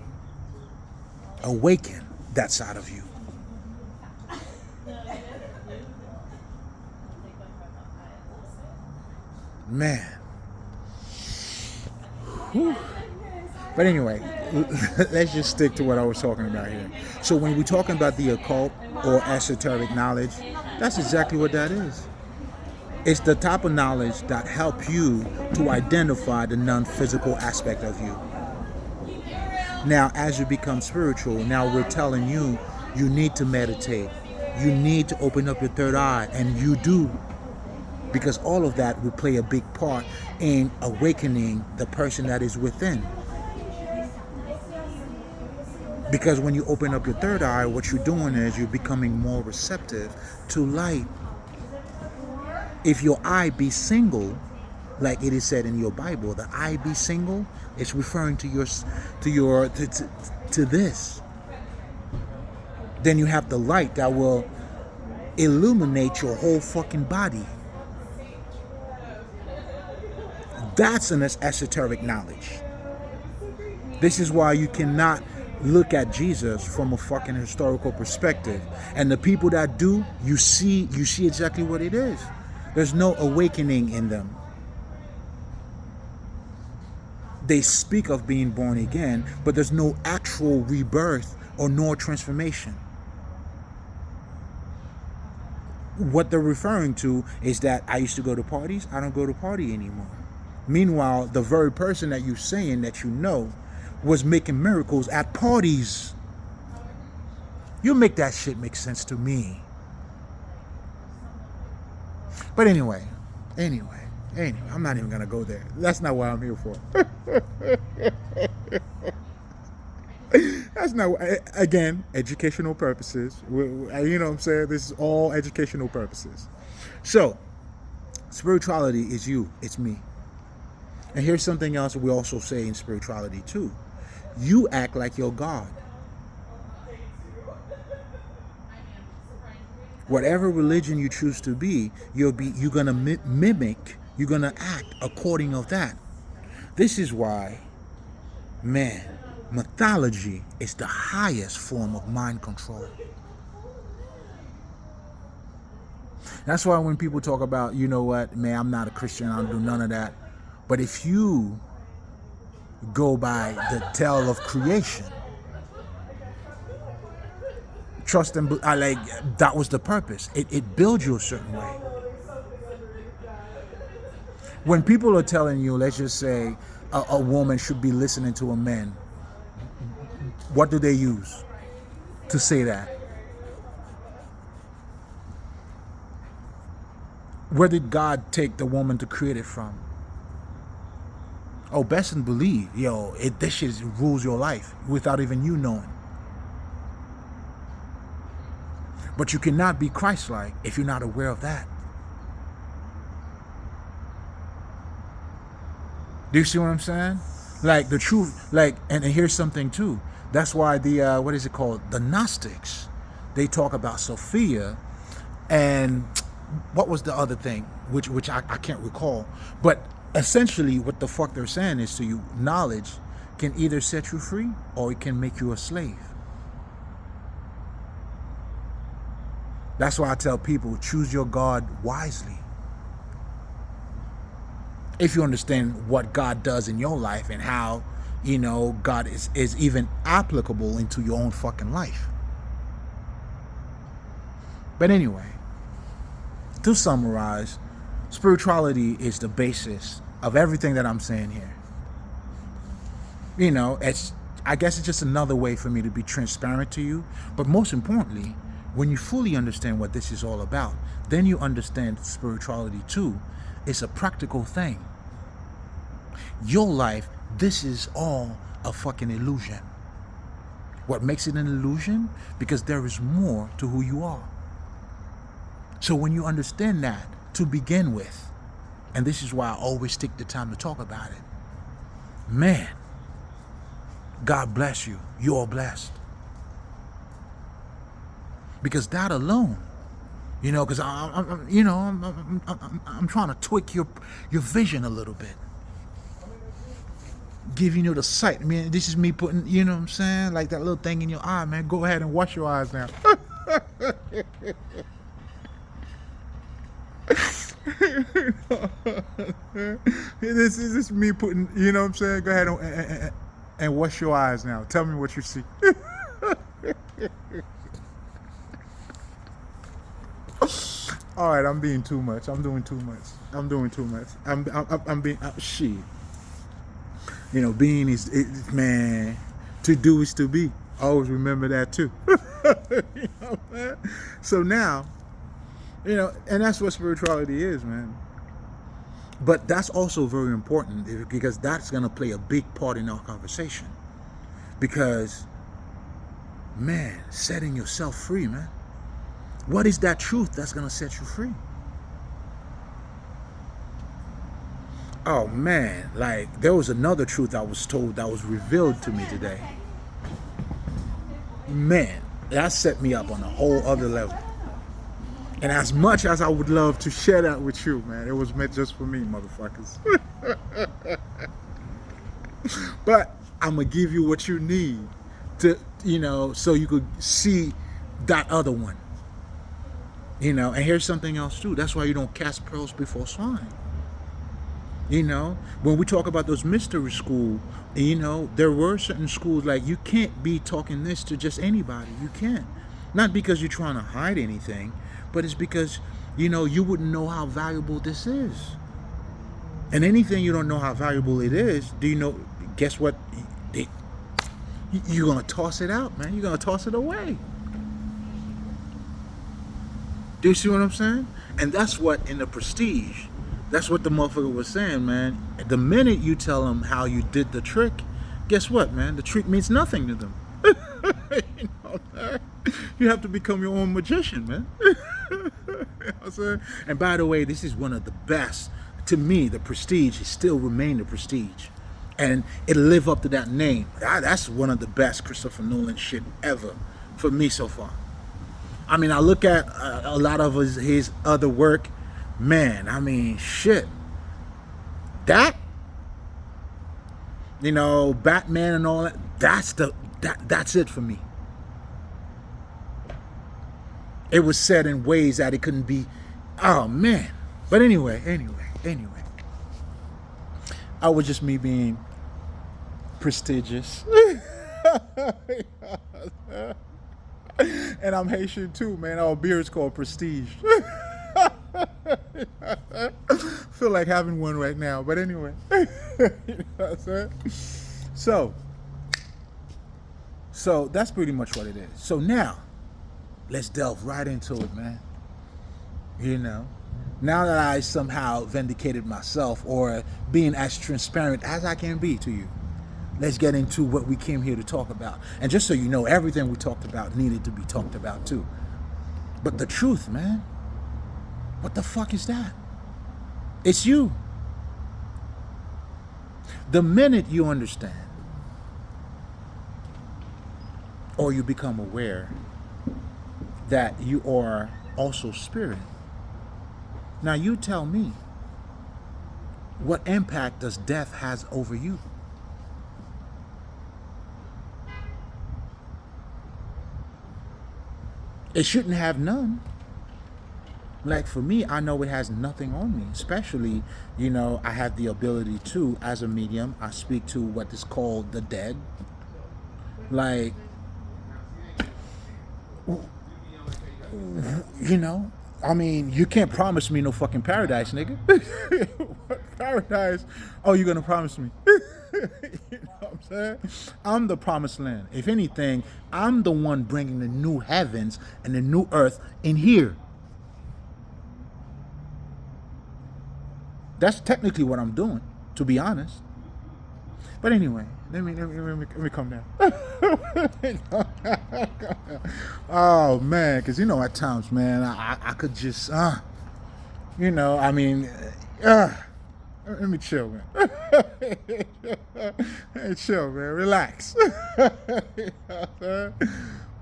awaken that side of you. Man. Whew. But anyway, let's just stick to what I was talking about here. So when we're talking about the occult or esoteric knowledge, that's exactly what that is. It's the type of knowledge that helps you to identify the non-physical aspect of you. Now, as you become spiritual, now we're telling you, you need to meditate. You need to open up your third eye, and you do. Because all of that will play a big part in awakening the person that is within. Because when you open up your third eye, what you're doing is you're becoming more receptive to light. If your eye be single, like it is said in your Bible, the eye be single, it's referring to this. Then you have the light that will illuminate your whole fucking body. That's an esoteric knowledge. This is why you cannot look at Jesus from a fucking historical perspective. And the people that do, you see exactly what it is. There's no awakening in them. They speak of being born again, but there's no actual rebirth or no transformation. What they're referring to is that I used to go to parties, I don't go to party anymore. Meanwhile, the very person that you're saying that you know was making miracles at parties. You make that shit make sense to me. But anyway, I'm not even gonna go there. That's not what I'm here for. That's not, again, educational purposes. You know what I'm saying? This is all educational purposes. So, spirituality is you, it's me. And here's something else we also say in spirituality too. You act like you're God. Whatever religion you choose to be, you're gonna mimic, you're gonna act according to that. This is why, man, mythology is the highest form of mind control. That's why when people talk about, you know what, man, I'm not a Christian, I don't do none of that. But if you go by the tale of creation, trust and that was the purpose. It builds you a certain way. When people are telling you, let's just say, a woman should be listening to a man, what do they use to say that? Where did God take the woman to create it from? Oh, best and believe, this shit rules your life without even you knowing. But you cannot be Christ-like if you're not aware of that. Do you see what I'm saying? Like the truth, and here's something too. That's why the, what is it called? The Gnostics, they talk about Sophia, and what was the other thing? Which I can't recall. But essentially what the fuck they're saying is to you, knowledge can either set you free or it can make you a slave. That's why I tell people, choose your God wisely. If you understand what God does in your life and how, God is even applicable into your own fucking life. But anyway, to summarize, Spirituality is the basis of everything that I'm saying here. You know, I guess it's just another way for me to be transparent to you. But most importantly, when you fully understand what this is all about, then you understand spirituality too. It's a practical thing. Your life, this is all a fucking illusion. What makes it an illusion? Because there is more to who you are. So when you understand that to begin with, and this is why I always take the time to talk about it, man, God bless you. You're blessed. Because that alone, you know, because I'm trying to tweak your vision a little bit, giving you the sight. I mean, this is me putting, you know what I'm saying, like that little thing in your eye, man. Go ahead and wash your eyes now. This is me putting, you know what I'm saying. Go ahead and wash your eyes now. Tell me what you see. All right, I'm being too much. I'm doing too much. I'm doing too much. I'm being shit. You know, being is man. To do is to be. Always remember that too. You know, man? So now, you know, and that's what spirituality is, man. But that's also very important because that's going to play a big part in our conversation. Because, man, setting yourself free, man. What is that truth that's going to set you free? Oh, man, like there was another truth I was told that was revealed to me today. Man, that set me up on a whole other level. And as much as I would love to share that with you, man, it was meant just for me, motherfuckers. But I'm going to give you what you need to, you know, so you could see that other one. You know, and here's something else too. That's why you don't cast pearls before swine. You know, when we talk about those mystery schools, you know, there were certain schools like you can't be talking this to just anybody. You can't. Not because you're trying to hide anything, but it's because, you know, you wouldn't know how valuable this is. And anything you don't know how valuable it is, do you know, guess what? You're going to toss it out, man. You're going to toss it away. Do you see what I'm saying? And that's what in the Prestige, that's what the motherfucker was saying, man. The minute you tell them how you did the trick, guess what, man? The trick means nothing to them. You know, man? You have to become your own magician, man. You know what I'm saying? And by the way, this is one of the best. To me, the Prestige is still remain the Prestige. And it'll live up to that name. That's one of the best Christopher Nolan shit ever for me so far. I mean, I look at a lot of his other work, man, I mean, shit. That, you know, Batman and all that, that's it for me. It was said in ways that it couldn't be, oh man. But anyway. I was just me being prestigious. And I'm Haitian too, man. Our beer is called Prestige. Feel like having one right now, but anyway. You know what I'm saying? So that's pretty much what it is. So now, let's delve right into it, man. You know, now that I somehow vindicated myself or being as transparent as I can be to you, let's get into what we came here to talk about. And just so you know, everything we talked about needed to be talked about too. But the truth, man, what the fuck is that? It's you. The minute you understand or you become aware that you are also spirit, now you tell me, what impact does death has over you? It shouldn't have none. Like for me, I know it has nothing on me. Especially, you know, I have the ability to, as a medium, I speak to what is called the dead. Like, you know, I mean, you can't promise me no fucking paradise, nigga. What paradise? Oh, you're gonna promise me? You know what I'm saying? I'm the promised land. If anything, I'm the one bringing the new heavens and the new earth in here. That's technically what I'm doing, to be honest. But anyway, let me come down. Oh man, because you know at times, man, I could just, you know, I mean, let me chill, man. Hey, chill, man. Relax.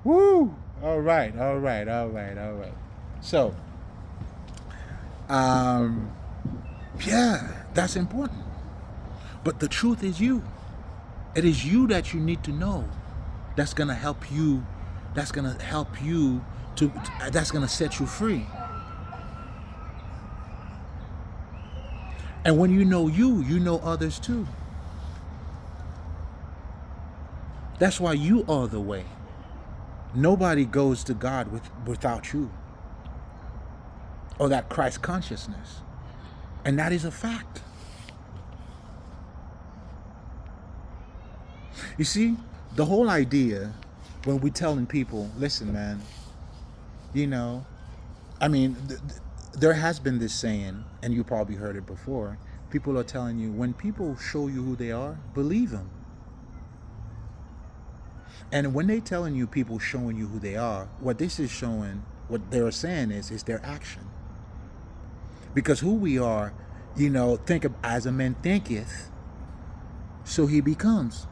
Woo. All right. So, yeah, that's important. But the truth is you. It is you that you need to know. That's gonna help you. That's gonna help you to. That's gonna set you free. And when you know you know others too. That's why you are the way. Nobody goes to God without you. Or that Christ consciousness. And that is a fact. You see, the whole idea when we're telling people, listen, man, you know, I mean, there has been this saying, and you probably heard it before. People are telling you, when people show you who they are, believe them. And when they're telling you people showing you who they are, what this is showing, what they're saying is their action. Because who we are, you know, think of as a man thinketh, so he becomes.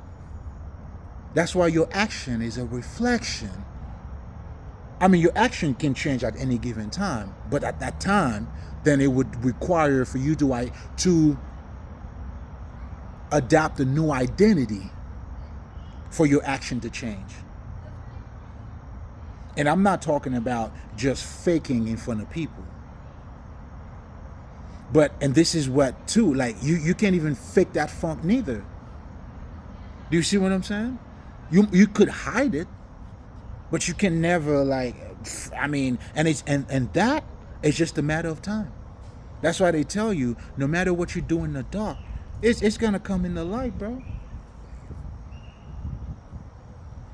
That's why your action is a reflection. I mean, your action can change at any given time, but at that time, then it would require for you to adopt a new identity for your action to change. And I'm not talking about just faking in front of people. But, and this is what too, like you can't even fake that funk neither. Do you see what I'm saying? You could hide it, but you can never, like, I mean, and that is just a matter of time. That's why they tell you, no matter what you do in the dark, it's gonna come in the light, bro.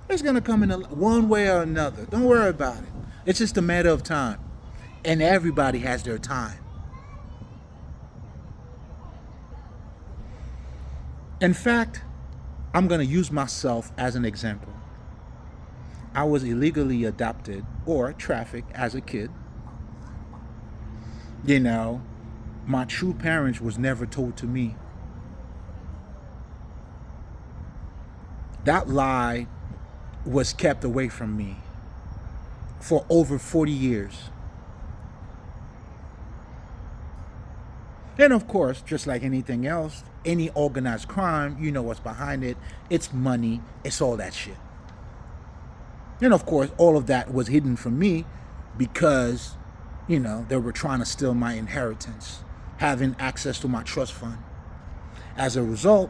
It's gonna come in one way or another. Don't worry about it. It's just a matter of time, and everybody has their time. In fact, I'm going to use myself as an example. I was illegally adopted or trafficked as a kid. You know, my true parents was never told to me. That lie was kept away from me for over 40 years. And of course, just like anything else, any organized crime, you know what's behind it. It's money. It's all that shit. And of course, all of that was hidden from me because, you know, they were trying to steal my inheritance, having access to my trust fund. As a result,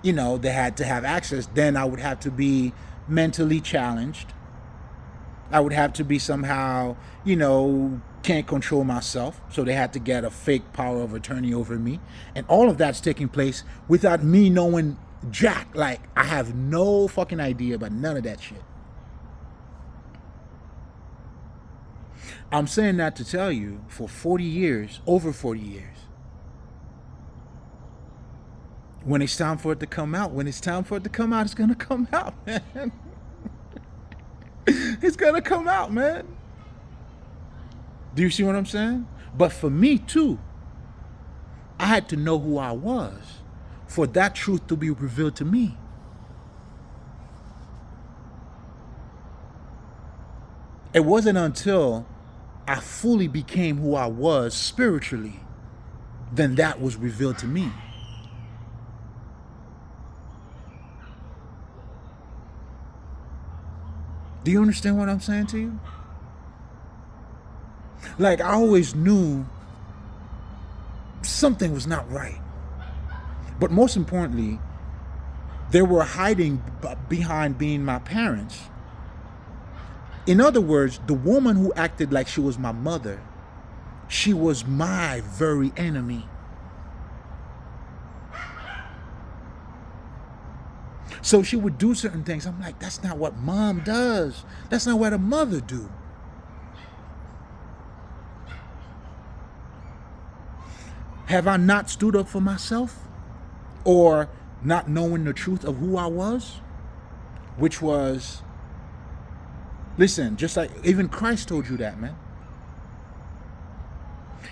you know, they had to have access. Then I would have to be mentally challenged. I would have to be somehow, you know, can't control myself, so they had to get a fake power of attorney over me, and all of that's taking place without me knowing jack. Like, I have no fucking idea about none of that shit. I'm saying that to tell you, for 40 years, over 40 years, when it's time for it to come out, it's gonna come out, man. It's gonna come out, man. Do you see what I'm saying? But for me too, I had to know who I was for that truth to be revealed to me. It wasn't until I fully became who I was spiritually, then that was revealed to me. Do you understand what I'm saying to you? Like, I always knew something was not right. But most importantly, they were hiding behind being my parents. In other words, the woman who acted like she was my mother She was my very enemy. So she would do certain things. I'm like, that's not what mom does. That's not what a mother do. Have I not stood up for myself? Or not knowing the truth of who I was? Which was, listen, just like even Christ told you that, man.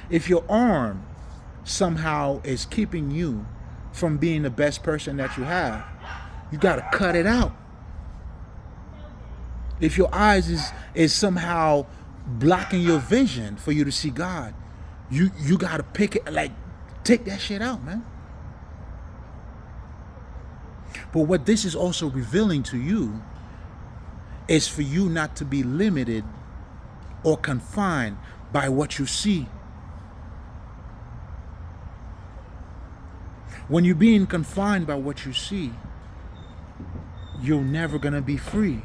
If your arm somehow is keeping you from being the best person that you have, you got to cut it out. If your eyes is somehow blocking your vision for you to see God, you got to pick it, like, take that shit out, man. But what this is also revealing to you is for you not to be limited or confined by what you see. When you're being confined by what you see, you're never going to be free.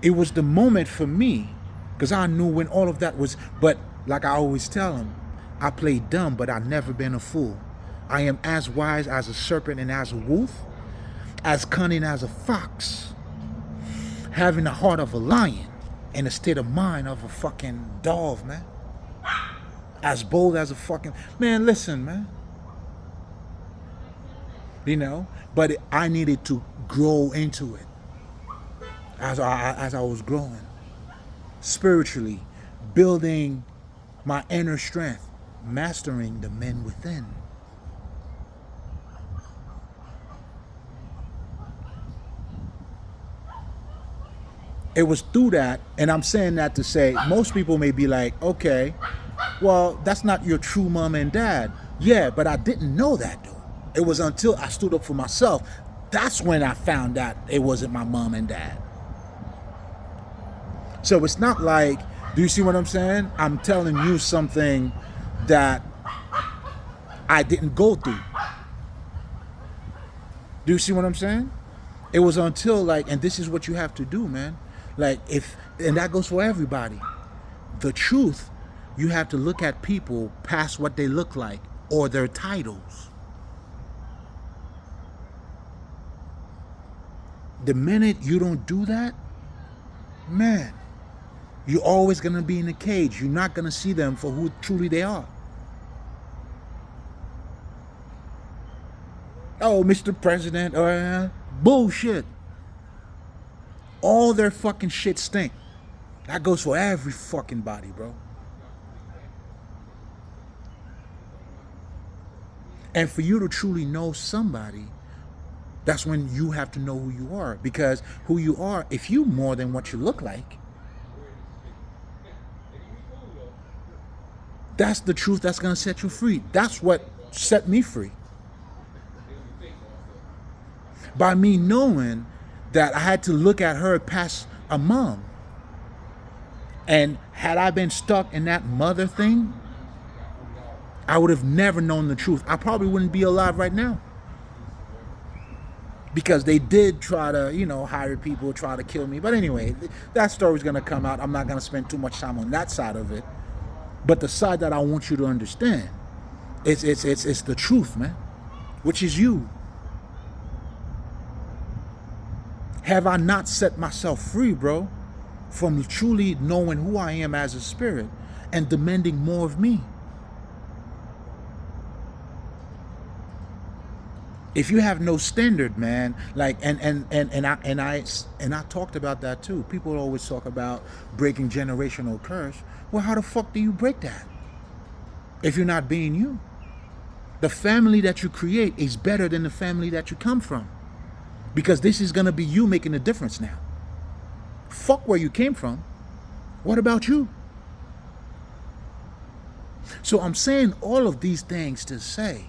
It was the moment for me, because I knew when all of that was, but like I always tell them, I played dumb, but I've never been a fool. I am as wise as a serpent and as a wolf, as cunning as a fox, having the heart of a lion and the state of mind of a fucking dove, man. As bold as a fucking, man, listen, man. You know, but I needed to grow into it as I was growing spiritually, building my inner strength, mastering the men within. It was through that, and I'm saying that to say, most people may be like, okay, well, that's not your true mom and dad. Yeah, but I didn't know that, though. It was until I stood up for myself. That's when I found out it wasn't my mom and dad. So it's not like, do you see what I'm saying? I'm telling you something that I didn't go through. Do you see what I'm saying? It was until, like, and this is what you have to do, man. Like, and that goes for everybody. The truth, you have to look at people past what they look like or their titles. The minute you don't do that, man, you're always going to be in a cage. You're not going to see them for who truly they are. Oh, Mr. President, bullshit. All their fucking shit stink. That goes for every fucking body, bro. And for you to truly know somebody, that's when you have to know who you are. Because who you are, if you more than what you look like, that's the truth that's going to set you free. That's what set me free. By me knowing that I had to look at her past a mom. And had I been stuck in that mother thing, I would have never known the truth. I probably wouldn't be alive right now. Because they did try to, hire people, try to kill me. But anyway, that story's going to come out. I'm not going to spend too much time on that side of it. But the side that I want you to understand, it's the truth, man. Which is you. Have I not set myself free, bro, from truly knowing who I am as a spirit and demanding more of me? If you have no standard, man, like and I talked about that too. People always talk about breaking generational curse. Well, how the fuck do you break that if you're not being you? The family that you create is better than the family that you come from, because this is gonna be you making a difference now. Fuck where you came from. What about you? So I'm saying all of these things to say,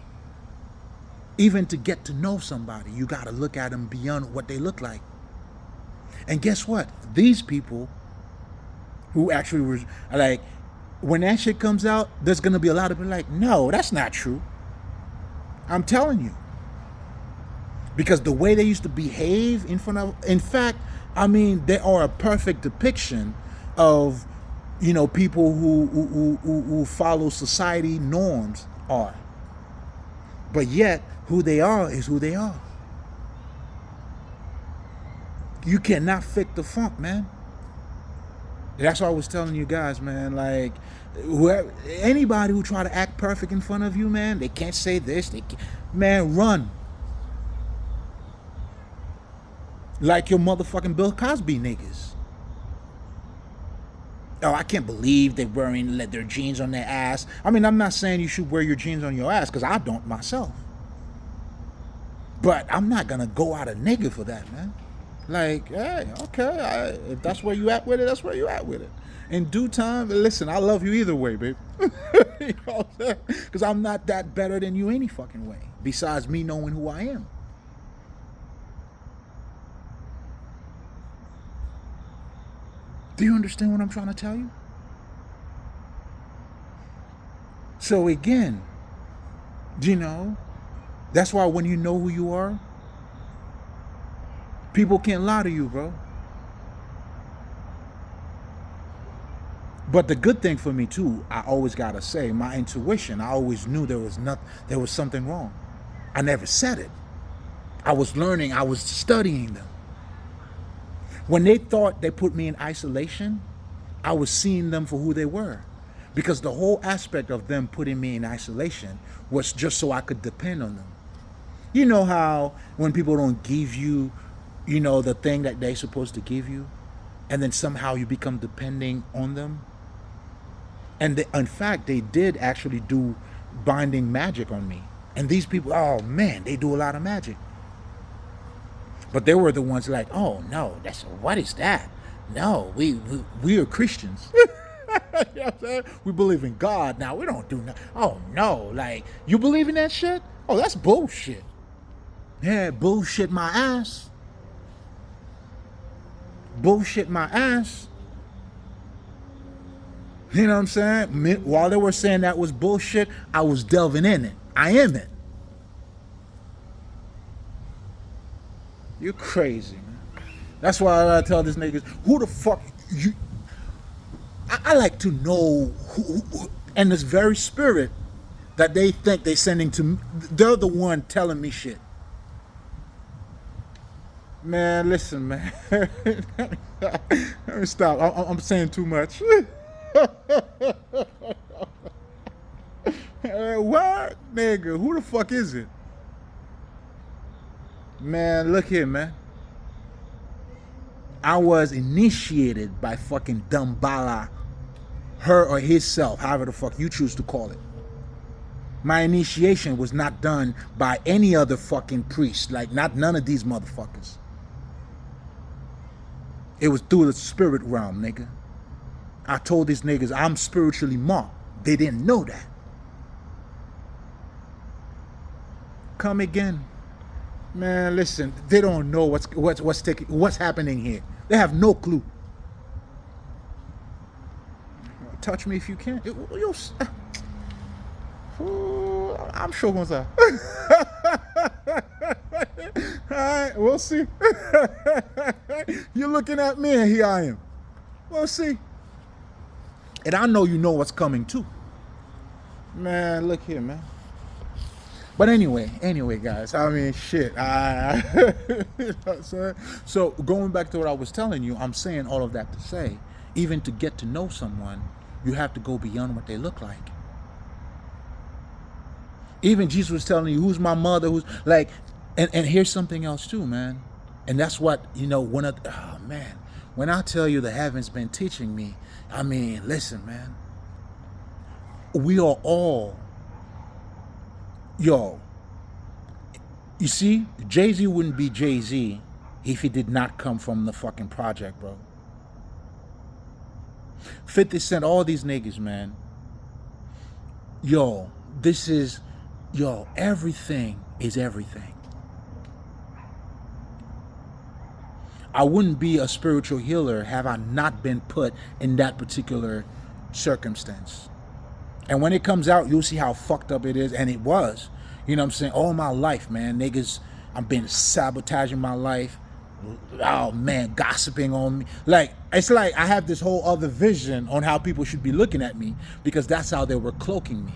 even to get to know somebody, you got to look at them beyond what they look like. And guess what? These people who actually were like, when that shit comes out, there's going to be a lot of people like, no, that's not true. I'm telling you. Because the way they used to behave in front of, in fact, I mean, they are a perfect depiction of, people who follow society norms are. But yet, who they are is who they are. You cannot fake the funk, man. That's what I was telling you guys, man. Like, anybody who try to act perfect in front of you, man, they can't say this. Man, run. Like your motherfucking Bill Cosby niggas. Oh, I can't believe they're wearing their jeans on their ass. I mean, I'm not saying you should wear your jeans on your ass, because I don't myself. But I'm not going to go out a nigga for that, man. Like, hey, okay, if that's where you at with it, that's where you at with it. In due time, listen, I love you either way, babe. You know what I'm saying? Because I'm not that better than you any fucking way, besides me knowing who I am. Do you understand what I'm trying to tell you? So again, that's why when you know who you are, people can't lie to you, bro. But the good thing for me too, I always gotta say, my intuition, I always knew there was something wrong. I never said it. I was learning, I was studying them. When they thought they put me in isolation, I was seeing them for who they were. Because the whole aspect of them putting me in isolation was just so I could depend on them. You know how when people don't give you, the thing that they're supposed to give you, and then somehow you become depending on them? And in fact, they did actually do binding magic on me. And these people, oh man, they do a lot of magic. But they were the ones like, oh no, what is that? No, we are Christians. You know what I'm saying? We believe in God. Now we don't do nothing. Oh no, like, you believe in that shit? Oh, that's bullshit. Yeah, bullshit my ass. Bullshit my ass. You know what I'm saying? While they were saying that was bullshit, I was delving in it. I am it. You're crazy, man. That's why I tell these niggas, who the fuck you? I like to know who, and this very spirit that they think they're sending to me, they're the one telling me shit. Man, listen, man. Let me stop. I'm saying too much. What? Nigga, who the fuck is it? Man, look here, man. I was initiated by fucking Damballa, her or himself, however the fuck you choose to call it. My initiation was not done by any other fucking priest, like none of these motherfuckers. It was through the spirit realm, nigga. I told these niggas I'm spiritually marked. They didn't know that. Come again. Man, listen, they don't know what's happening here. They have no clue. Touch me if you can. I'm sure gonna say. All right, we'll see. You're looking at me and here I am. We'll see. And I know you know what's coming too. Man, look here, man. But anyway, guys, I mean, shit. You know what I'm saying? So going back to what I was telling you, I'm saying all of that to say, even to get to know someone, you have to go beyond what they look like. Even Jesus was telling you, who's my mother, who's like, and here's something else too, man. And that's what, oh man, when I tell you the heaven's been teaching me, I mean, listen, man, we are all, you see, Jay-Z wouldn't be Jay-Z if he did not come from the fucking project, bro. 50 Cent, all these niggas, man. Everything is everything. I wouldn't be a spiritual healer have I not been put in that particular circumstance. And when it comes out, you'll see how fucked up it is. And it was. You know what I'm saying? All my life, man. Niggas, I've been sabotaging my life. oh man, gossiping on me. Like, it's like I have this whole other vision on how people should be looking at me, because that's how they were cloaking me.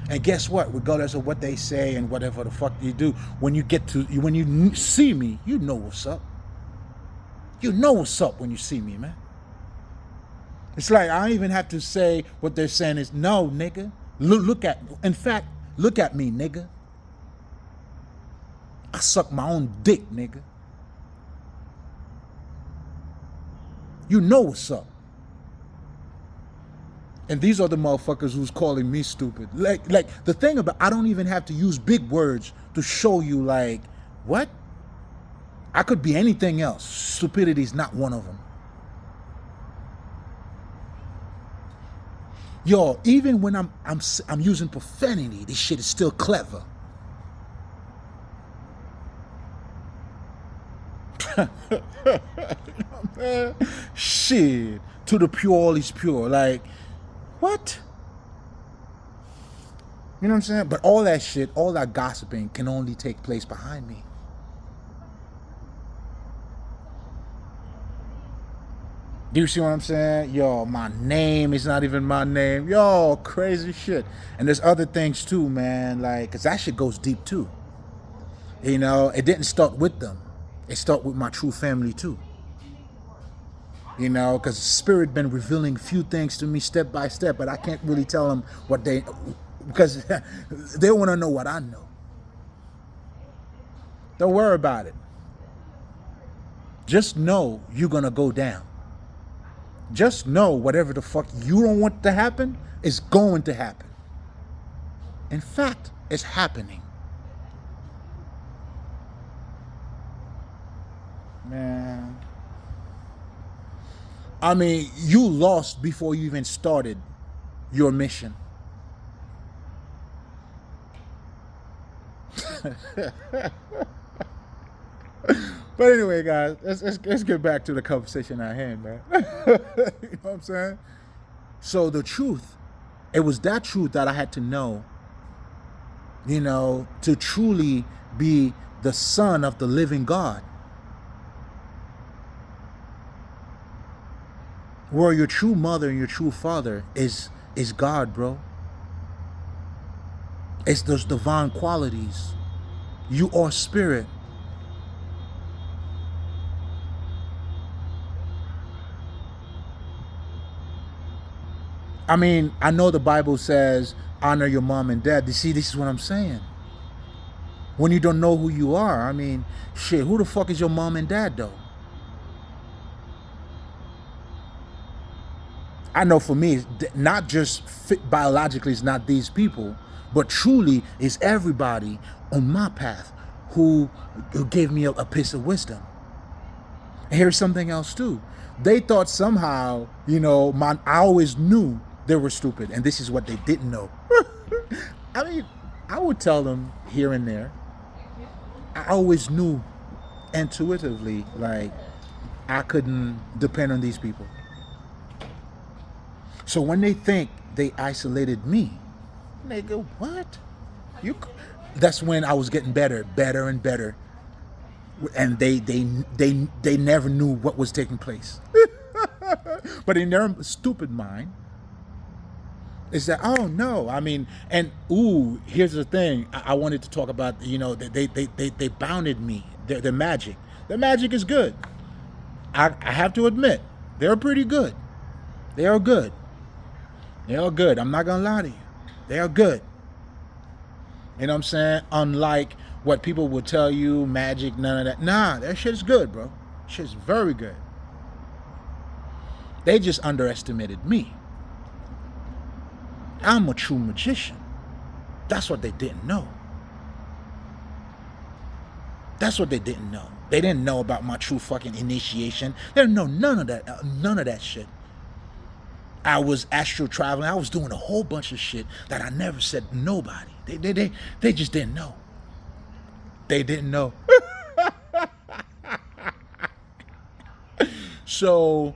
And guess what? Regardless of what they say and whatever the fuck you do, when you see me, you know what's up. You know what's up when you see me, man. It's like I don't even have to say what they're saying is, no, nigga. Look at me. In fact, look at me, nigga. I suck my own dick, nigga. You know what's up. And these are the motherfuckers who's calling me stupid. Like the thing about, I don't even have to use big words to show you, like, what? I could be anything else. Stupidity is not one of them. Yo, even when I'm using profanity, this shit is still clever. Shit, to the pure, all is pure. Like, what? You know what I'm saying? But all that shit, all that gossiping can only take place behind me. Do you see what I'm saying? Yo, my name is not even my name. Yo, crazy shit. And there's other things too, man. Like, cause that shit goes deep too. You know, it didn't start with them. It started with my true family too. You know, because the Spirit been revealing few things to me step by step, but I can't really tell them what because they want to know what I know. Don't worry about it. Just know you're going to go down. Just know whatever the fuck you don't want to happen is going to happen. In fact, it's happening. Man. I mean, you lost before you even started your mission. But anyway, guys, let's get back to the conversation at hand, man. You know what I'm saying? So the truth, it was that truth that I had to know, you know, to truly be the son of the living God. Where your true mother and your true father is God, bro. It's those divine qualities. You are spirit. I mean, I know the Bible says, honor your mom and dad. You see, this is what I'm saying. When you don't know who you are, I mean, shit, who the fuck is your mom and dad, though? I know for me, not just biologically, it's not these people, but truly is everybody on my path who gave me a piece of wisdom. And here's something else too. They thought somehow, you know, I always knew they were stupid, and this is what they didn't know. I mean, I would tell them here and there. I always knew intuitively, like, I couldn't depend on these people. So when they think they isolated me, they go, what? That's when I was getting better and better. And they never knew what was taking place. But in their stupid mind, is that, oh no, I mean, and ooh, here's the thing I wanted to talk about, you know, they bounded me. Their magic. Their magic is good. I have to admit, they're pretty good. They are good. They are good. I'm not gonna lie to you. They are good. You know what I'm saying? Unlike what people would tell you, magic, none of that. Nah, that shit's good, bro. Shit's very good. They just underestimated me. I'm a true magician. That's what they didn't know. That's what they didn't know. They didn't know about my true fucking initiation. They didn't know none of that shit. I was astral traveling. I was doing a whole bunch of shit that I never said to nobody. They just didn't know. They didn't know. So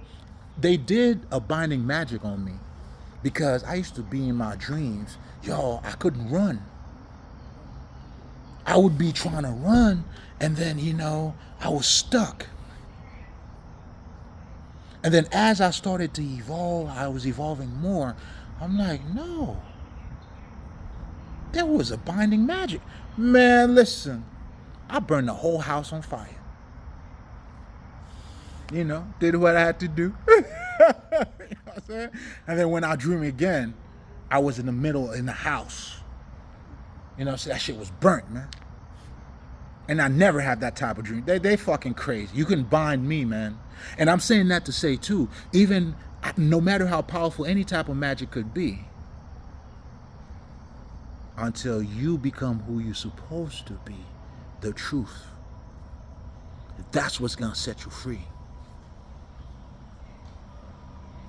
they did a binding magic on me because I used to be in my dreams. Yo, I couldn't run. I would be trying to run, and then, I was stuck. And then as I started to evolve, I was evolving more. I'm like, no. There was a binding magic. Man, listen. I burned the whole house on fire. Did what I had to do. You know what I'm saying? And then when I dream again, I was in the middle in the house. So that shit was burnt, man. And I never had that type of dream. They fucking crazy. You can bind me, man. And I'm saying that to say, too, even no matter how powerful any type of magic could be, until you become who you're supposed to be, the truth, that's what's going to set you free.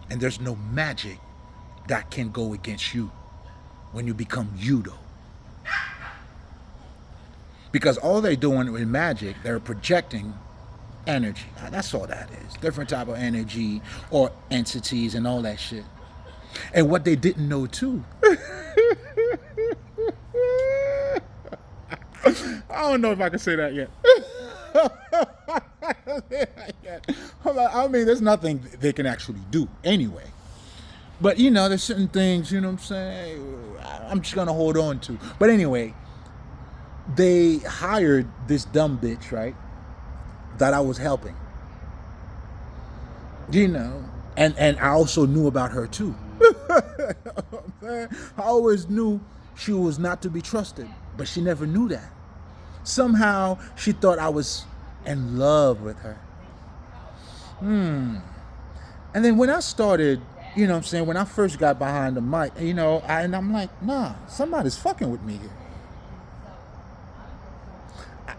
And there's no magic that can go against you when you become you, though. Because all they're doing with magic, they're projecting energy. That's all that is. Different type of energy or entities and all that shit. And what they didn't know too. I don't know if I can say that yet. I mean, there's nothing they can actually do anyway. But, there's certain things, what I'm saying, I'm just going to hold on to. But anyway, they hired this dumb bitch, right, that I was helping. And I also knew about her too. I always knew she was not to be trusted, but she never knew that. Somehow she thought I was in love with her. And then when I started, when I first got behind the mic, and I'm like, nah, somebody's fucking with me here.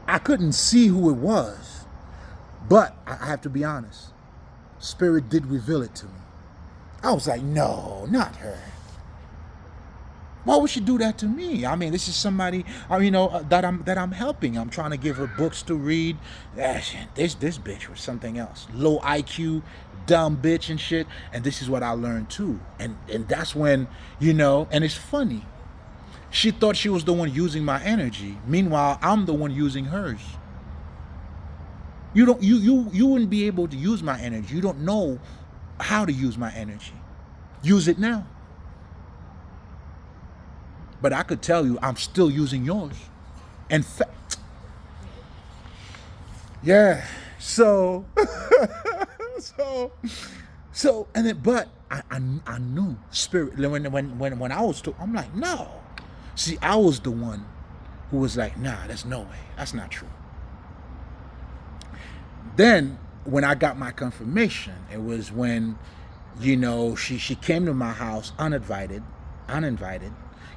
I couldn't see who it was, but I have to be honest. Spirit did reveal it to me. I was like, no, not her. Why would she do that to me? I mean, this is somebody, that I'm helping. I'm trying to give her books to read. This bitch was something else. Low IQ, dumb bitch and shit. And this is what I learned too. And that's when, and it's funny. She thought she was the one using my energy. Meanwhile, I'm the one using hers. You wouldn't be able to use my energy. You don't know how to use my energy. Use it now. But I could tell you, I'm still using yours. In fact, yeah. So, and then, but I knew Spirit when I was told, I'm like, no. See, I was the one who was like, nah, there's no way. That's not true. Then, when I got my confirmation, it was when, she came to my house uninvited.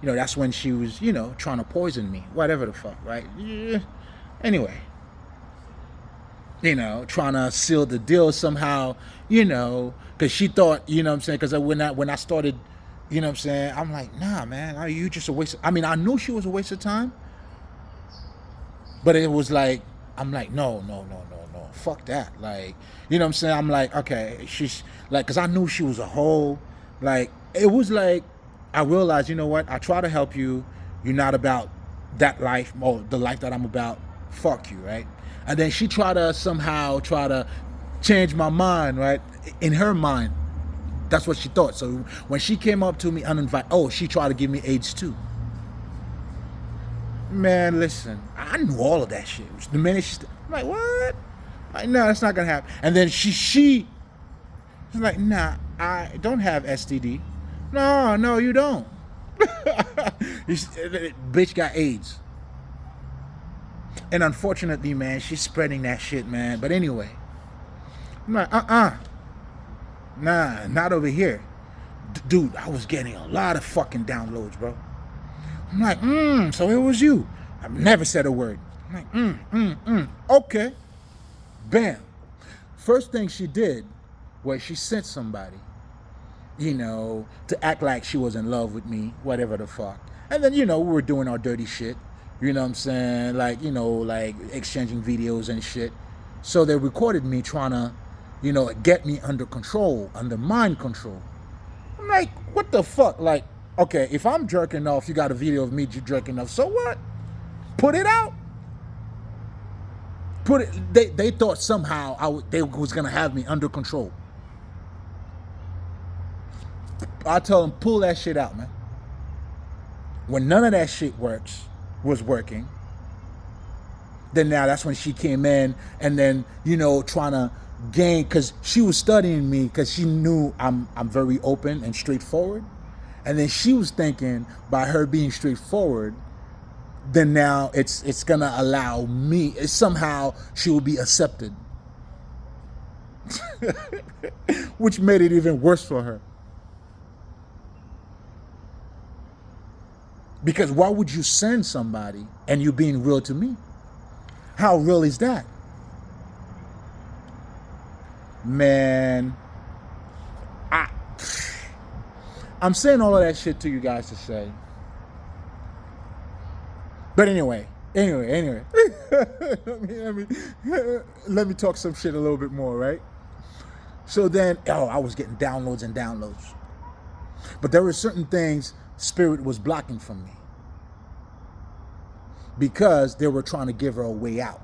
That's when she was, trying to poison me. Whatever the fuck, right? Yeah. Anyway. Trying to seal the deal somehow, because she thought, because when I started, I'm like, nah, man, are you just a waste of, I knew she was a waste of time, but it was like, I'm like, no, fuck that. Like, I'm like, okay, she's like, because I knew she was a whole, like, it was like, I realized, I try to help you. You're not about that life or the life that I'm about. Fuck you, right? And then she tried to somehow change my mind, right? In her mind, that's what she thought. So when she came up to me uninvited, she tried to give me AIDS too. Man, listen, I knew all of that shit. The minute I'm like, what? Like, no, that's not gonna happen. And then she's like, nah, I don't have STD. No, you don't. Bitch got AIDS. And unfortunately, man, she's spreading that shit, man. But anyway, I'm like, nah, not over here. Dude, I was getting a lot of fucking downloads, bro. I'm like, so it was you. I've never said a word. I'm like, okay. Bam. First thing she did was she sent somebody, to act like she was in love with me, whatever the fuck. And then, we were doing our dirty shit. You know what I'm saying? Like, like exchanging videos and shit. So they recorded me trying to, get me under control, under mind control. I'm like, what the fuck? Like, okay, if I'm jerking off, you got a video of me jerking off, so what? Put it out. Put it. They thought somehow they was gonna have me under control. I told them, pull that shit out, man. When none of that shit was working, then now that's when she came in and then, trying to gain, because she was studying me because she knew I'm very open and straightforward. And then she was thinking by her being straightforward, then now it's going to allow me, somehow she will be accepted. Which made it even worse for her. Because why would you send somebody and you being real to me? How real is that? Man, I'm saying all of that shit to you guys to say. But anyway. let me talk some shit a little bit more, right? So then, I was getting downloads and downloads. But there were certain things Spirit was blocking from me. Because they were trying to give her a way out.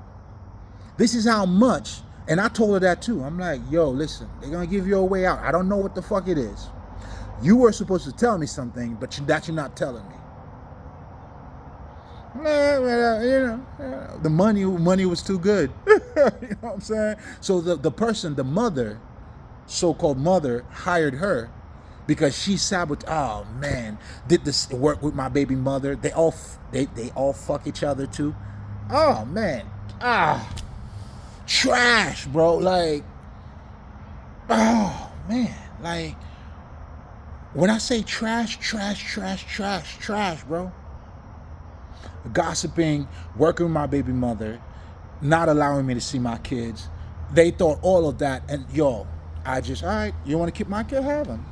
This is how much, and I told her that too. I'm like, yo, listen, they're going to give you a way out. I don't know what the fuck it is. You were supposed to tell me something, but that you're not telling me. The money was too good. You know what I'm saying? So the person, the mother, so-called mother, hired her because she sabotaged. Oh man, did this work with my baby mother? They all fuck each other too. Oh man, trash, bro. Like, oh man, like when I say trash, bro. Gossiping, working with my baby mother, not allowing me to see my kids. They thought all of that, and all right, you want to keep my kid? Have him.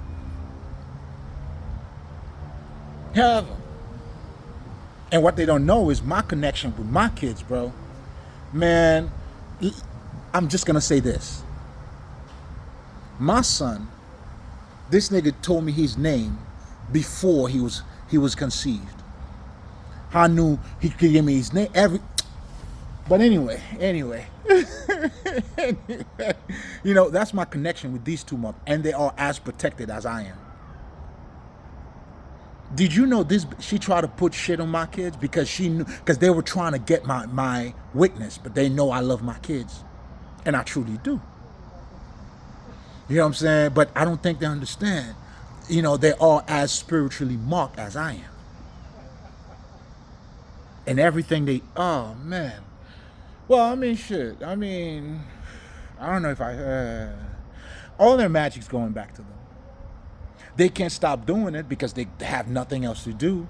Have him. And what they don't know is my connection with my kids, bro. Man, I'm just going to say this. My son, this nigga told me his name before he was conceived. I knew he could give me his name but anyway. That's my connection with these two mothers, and they are as protected as I am. Did you know this? She tried to put shit on my kids because they were trying to get my witness, but they know I love my kids, and I truly do. You know what I'm saying? But I don't think they understand. They are as spiritually marked as I am. And everything oh man. Well, I mean, shit. I mean, I don't know if all their magic's going back to them. They can't stop doing it because they have nothing else to do.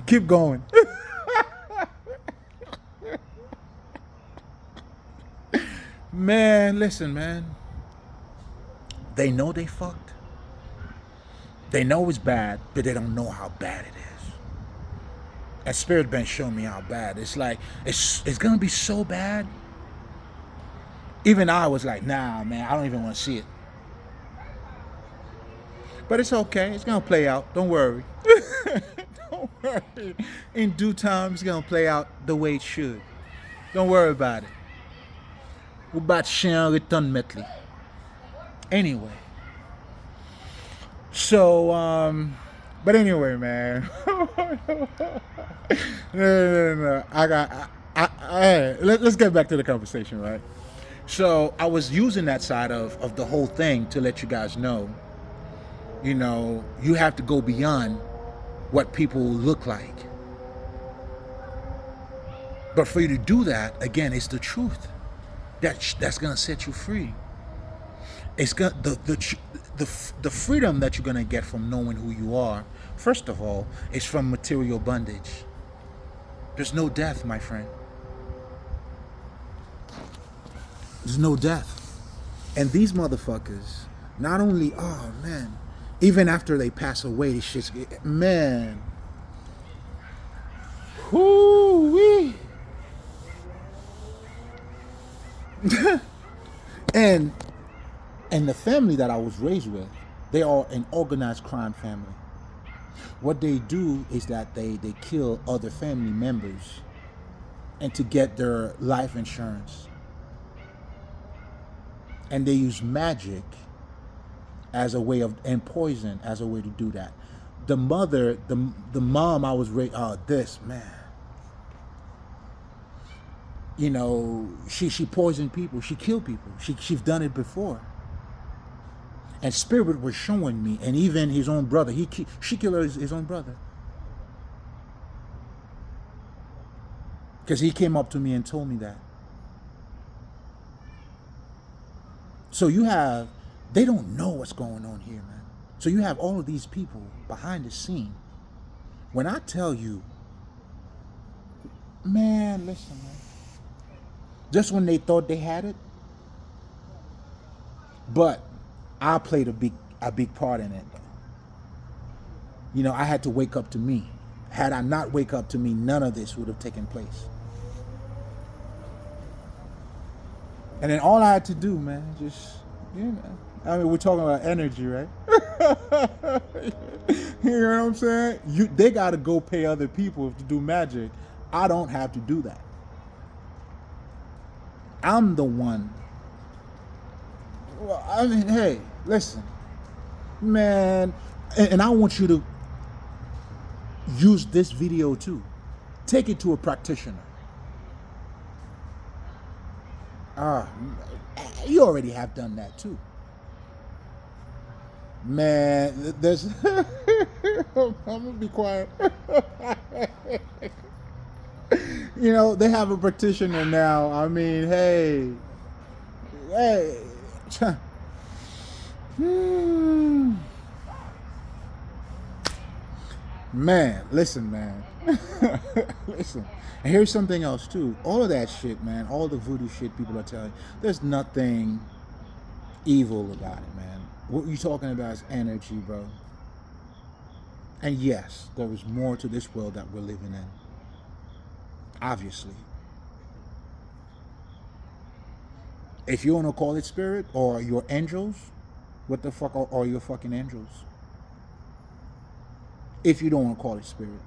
Keep going. Man, listen, man. They know they fucked. They know it's bad, but they don't know how bad it is. And Spirit been showing me how bad. It's like, it's going to be so bad. Even I was like, nah, man, I don't even want to see it. But it's okay. It's going to play out. Don't worry. Don't worry. In due time, it's going to play out the way it should. Don't worry about it. We're about to share return medley. Anyway. So, but anyway, man. No. Let's get back to the conversation, right? So I was using that side of the whole thing to let you guys know, you have to go beyond what people look like. But for you to do that, again, it's the truth. That's gonna set you free. It's got the freedom that you're gonna get from knowing who you are. First of all, is from material bondage. There's no death, my friend. There's no death. And these motherfuckers, not only, oh man, even after they pass away, this shit's, man. Whoo-wee. And the family that I was raised with, they are an organized crime family. What they do is that they kill other family members and to get their life insurance. And they use magic as a way of, and poison as a way to do that. The mother, the mom I was raised, this man, you know, she poisoned people, she killed people, she's done it before. And Spirit was showing me, and even his own brother, she killed his own brother. Because he came up to me and told me that. So you have, they don't know what's going on here, man. So you have all of these people behind the scene. When I tell you, man, listen, man. Just when they thought they had it, but I played a big part in it. You know, I had to wake up to me. Had I not wake up to me, none of this would have taken place. And then all I had to do, man, just, you know, I mean, we're talking about energy, right? You know what I'm saying? They got to go pay other people to do magic. I don't have to do that. I'm the one. Well, I mean, hey, listen, man, and I want you to use this video too. Take it to a practitioner. You already have done that too. Man, there's I'm gonna be quiet. You know, they have a practitioner now. I mean, hey. Man, listen, man. Listen. And here's something else too. All of that shit, man, all the voodoo shit people are telling, there's nothing evil about it, man. What you're talking about is energy, bro. And yes, there is more to this world that we're living in. Obviously. If you want to call it spirit or your angels, what the fuck are your fucking angels? If you don't want to call it spirit.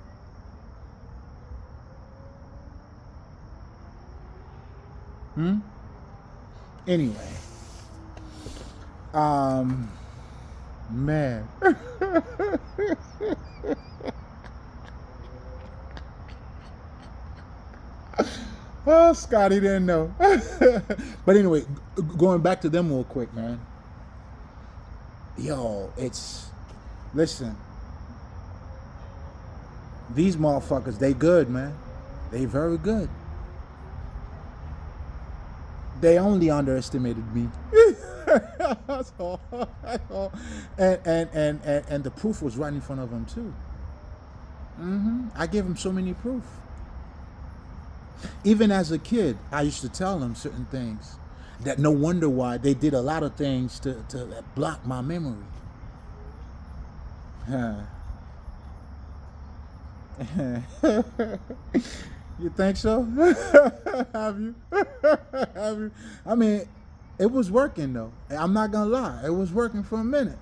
Anyway. Man. Oh, Scotty didn't know. But anyway, going back to them real quick, man. Yo, listen. These motherfuckers, they good, man. They very good. They only underestimated me. That's all. That's all. And the proof was right in front of them too. I gave them so many proof. Even as a kid, I used to tell them certain things that no wonder why they did a lot of things to block my memory. You think so? Have you? Have you? I mean, it was working though. I'm not gonna lie, it was working for a minute.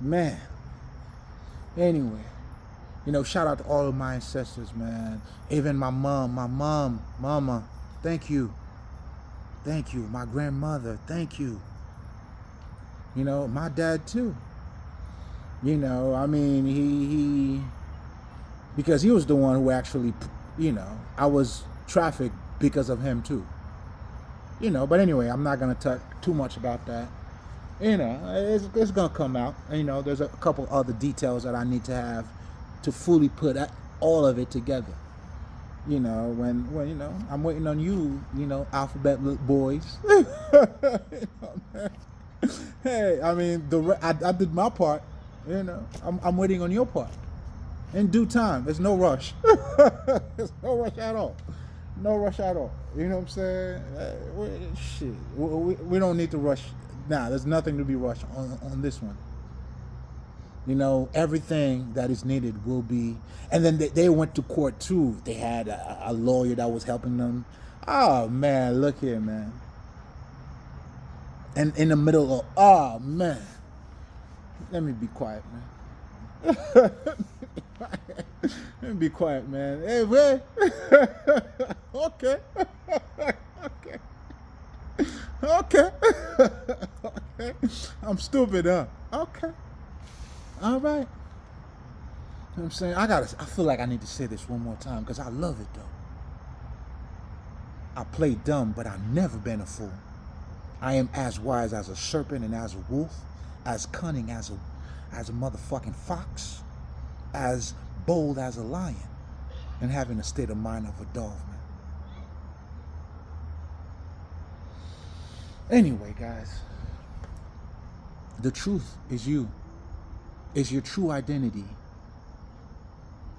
Man. Anyway, you know, shout out to all of my ancestors, man. Even my mama, thank you. Thank you. My grandmother, thank you. You know, my dad too. You know, I mean, he because he was the one who actually, you know, I was trafficked because of him too. You know, but anyway, I'm not going to talk too much about that. You know, it's going to come out. You know, there's a couple other details that I need to have to fully put all of it together. You know, when you know, I'm waiting on you, you know, alphabet boys. You know, man. Hey, I mean, I did my part. You know, I'm waiting on your part. In due time. There's no rush. There's no rush at all. No rush at all. You know what I'm saying? Shit. We don't need to rush. Nah, there's nothing to be rushed on this one. You know, everything that is needed will be. And then they went to court too. They had a lawyer that was helping them. Oh, man, look here, man. And in the middle of, oh, man. Let me be quiet, man. Let me be quiet, man. Hey, wait. Okay. Okay. Okay. Okay. I'm stupid, huh? Okay. All right. You know what I'm saying? I feel like I need to say this one more time because I love it though. I play dumb, but I've never been a fool. I am as wise as a serpent and as a wolf, as cunning as a motherfucking fox, as bold as a lion, and having a state of mind of a dove, man. Anyway, guys, the truth is you. Is your true identity,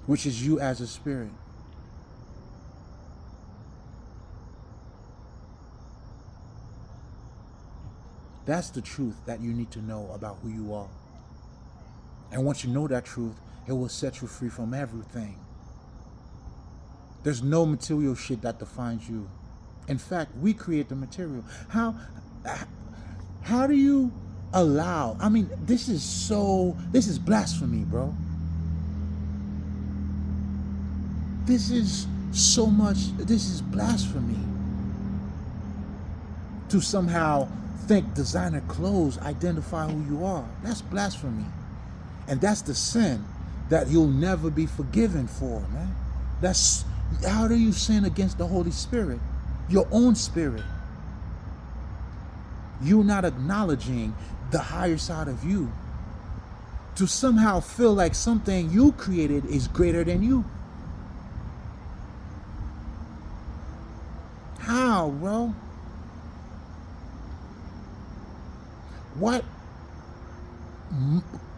which is you as a spirit. That's the truth that you need to know about who you are. And once you know that truth, it will set you free from everything. There's no material shit that defines you. In fact, we create the material. How do you allow? I mean, this is blasphemy, bro. This is blasphemy. To somehow think designer clothes identify who you are. That's blasphemy. And that's the sin that you'll never be forgiven for, man. How do you sin against the Holy Spirit? Your own spirit. You're not acknowledging the higher side of you. To somehow feel like something you created is greater than you. How, bro? What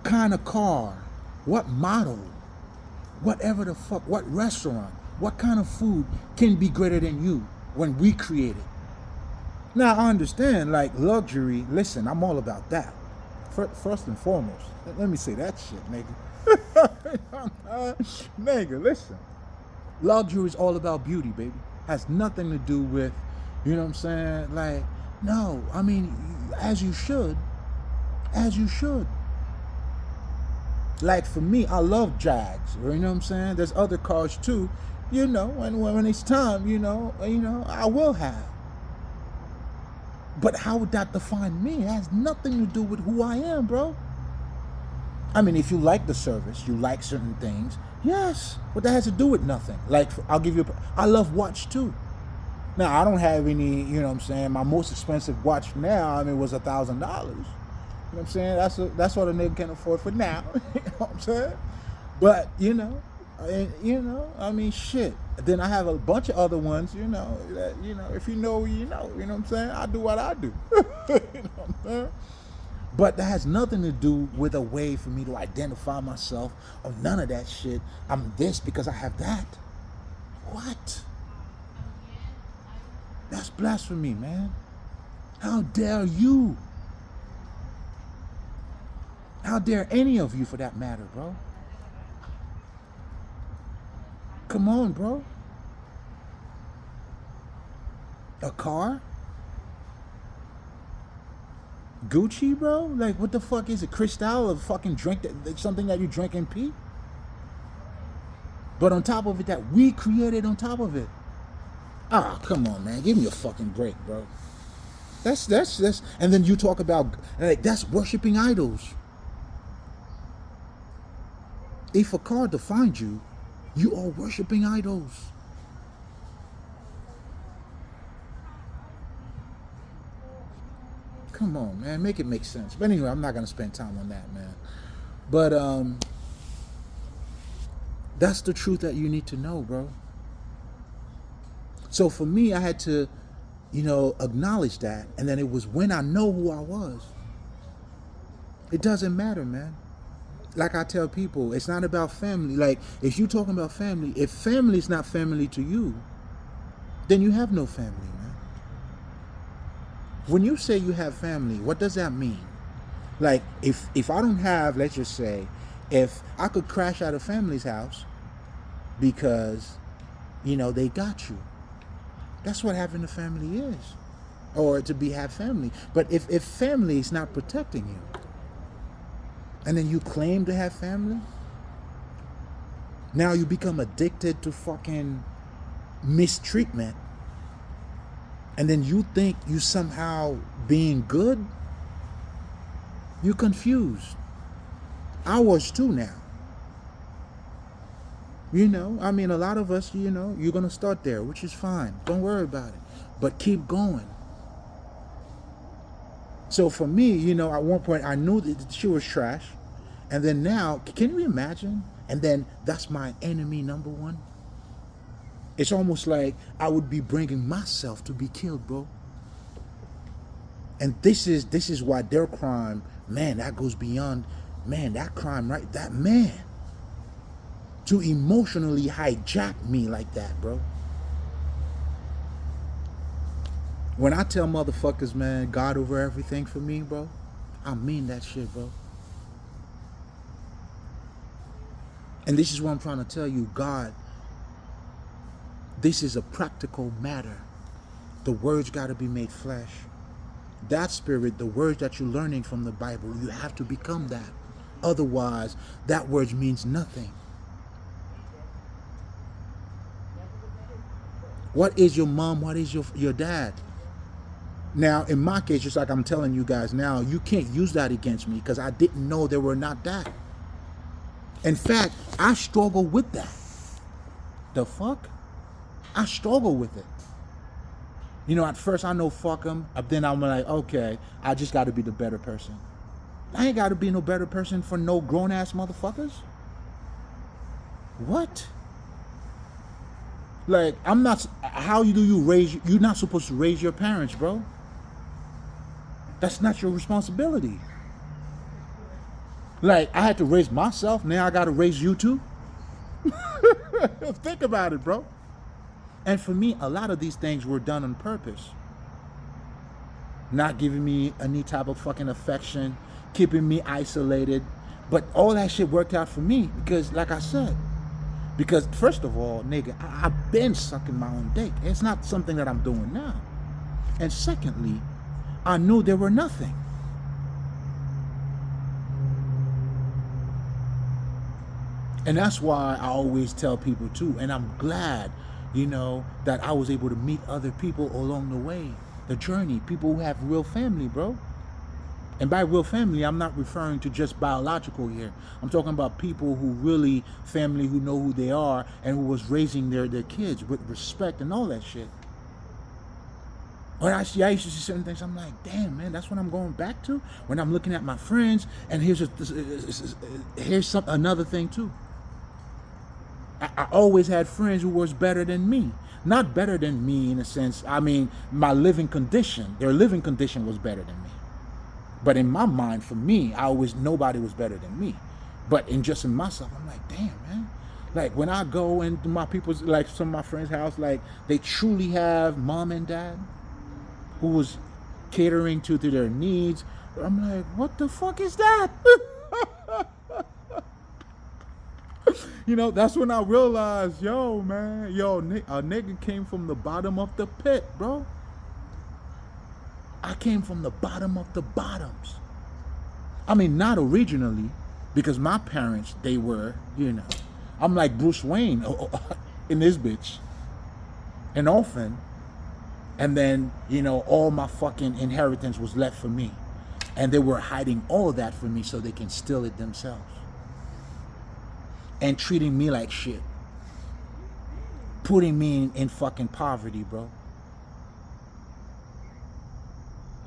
kind of car, what model, whatever the fuck, what restaurant, what kind of food can be greater than you when we create it? Now, I understand, like, luxury. Listen, I'm all about that. First and foremost, let me say that shit, nigga. Nigga, listen. Luxury is all about beauty, baby. Has nothing to do with, you know what I'm saying? Like, no, I mean, as you should. As you should. Like for me, I love Jags. You know what I'm saying? There's other cars too. You know, when it's time, you know, I will have. But how would that define me? It has nothing to do with who I am, bro. I mean, if you like the service, you like certain things, yes. But that has to do with nothing. Like, I love watch too. Now, I don't have any, you know what I'm saying? My most expensive watch now, I mean, was $1,000. You know what I'm saying? That's what a nigga can afford for now. You know what I'm saying? But, I mean, shit. Then I have a bunch of other ones, that, if you know, you know what I'm saying? I do what I do. You know what I'm saying? But that has nothing to do with a way for me to identify myself or none of that shit. I'm this because I have that. What? That's blasphemy, man. How dare you? How dare any of you for that matter, bro? Come on, bro. A car? Gucci, bro? Like, what the fuck is it? Cristal, a fucking drink, something that you drink and pee? But on top of it, that we created on top of it. Ah, come on, man. Give me a fucking break, bro. That's, and then you talk about, like, that's worshiping idols. If a car defines you, you are worshiping idols. Come on, man. Make it make sense. But anyway, I'm not going to spend time on that, man. But that's the truth that you need to know, bro. So for me, I had to, acknowledge that. And then it was when I know who I was. It doesn't matter, man. Like I tell people, it's not about family. Like, if you're talking about family, if family is not family to you, then you have no family, man. When you say you have family, what does that mean? Like, if I don't have, let's just say, if I could crash at a family's house because, they got you. That's what having a family is. Or to have family. But if family is not protecting you, And then you claim to have family. Now you become addicted to fucking mistreatment. And then you think you somehow being good. You're confused. I was too now. You know, I mean, a lot of us, you know, you're going to start there, which is fine. Don't worry about it. But keep going. So for me, you know, at one point I knew that she was trash. And then now, can you imagine? And then that's my enemy number one. It's almost like I would be bringing myself to be killed, bro. And this is why their crime, man, that goes beyond, man, that crime, right? That man. To emotionally hijack me like that, bro. When I tell motherfuckers, man, God over everything for me, bro, I mean that shit, bro. And this is what I'm trying to tell you, God, this is a practical matter. The words got to be made flesh. That spirit, the words that you're learning from the Bible, you have to become that. Otherwise, that word means nothing. What is your mom? What is your dad? Now, in my case, just like I'm telling you guys now, you can't use that against me because I didn't know they were not that. In fact, I struggle with that. The fuck? I struggle with it. You know, at first I know fuck them, but then I'm like, okay, I just got to be the better person. I ain't got to be no better person for no grown-ass motherfuckers. What? Like, I'm not, how do you raise, you're not supposed to raise your parents, bro. That's not your responsibility. Like, I had to raise myself, now I got to raise you too? Think about it, bro. And for me, a lot of these things were done on purpose. Not giving me any type of fucking affection, keeping me isolated. But all that shit worked out for me because, like I said, because first of all, nigga, I've been sucking my own dick. It's not something that I'm doing now. And secondly, I knew there were nothing. And that's why I always tell people too, and I'm glad, you know, that I was able to meet other people along the way, the journey, people who have real family, bro. And by real family, I'm not referring to just biological here. I'm talking about people who really, family who know who they are and who was raising their kids with respect and all that shit. When I used to see certain things, I'm like, damn, man, that's what I'm going back to? When I'm looking at my friends, and here's another thing too. I always had friends who was better than me. Not better than me in a sense. I mean, my living condition, their living condition was better than me. But in my mind, for me, nobody was better than me. But in myself, I'm like, damn, man. Like when I go into my people's, like some of my friends' house, like they truly have mom and dad who was catering to their needs. I'm like, what the fuck is that? You know, that's when I realized, yo, man, a nigga came from the bottom of the pit, bro. I came from the bottom of the bottoms. I mean, not originally, because my parents, they were, you know, I'm like Bruce Wayne in this bitch, an orphan. And then, you know, all my fucking inheritance was left for me. And they were hiding all of that from me so they can steal it themselves. And treating me like shit. Putting me in fucking poverty, bro.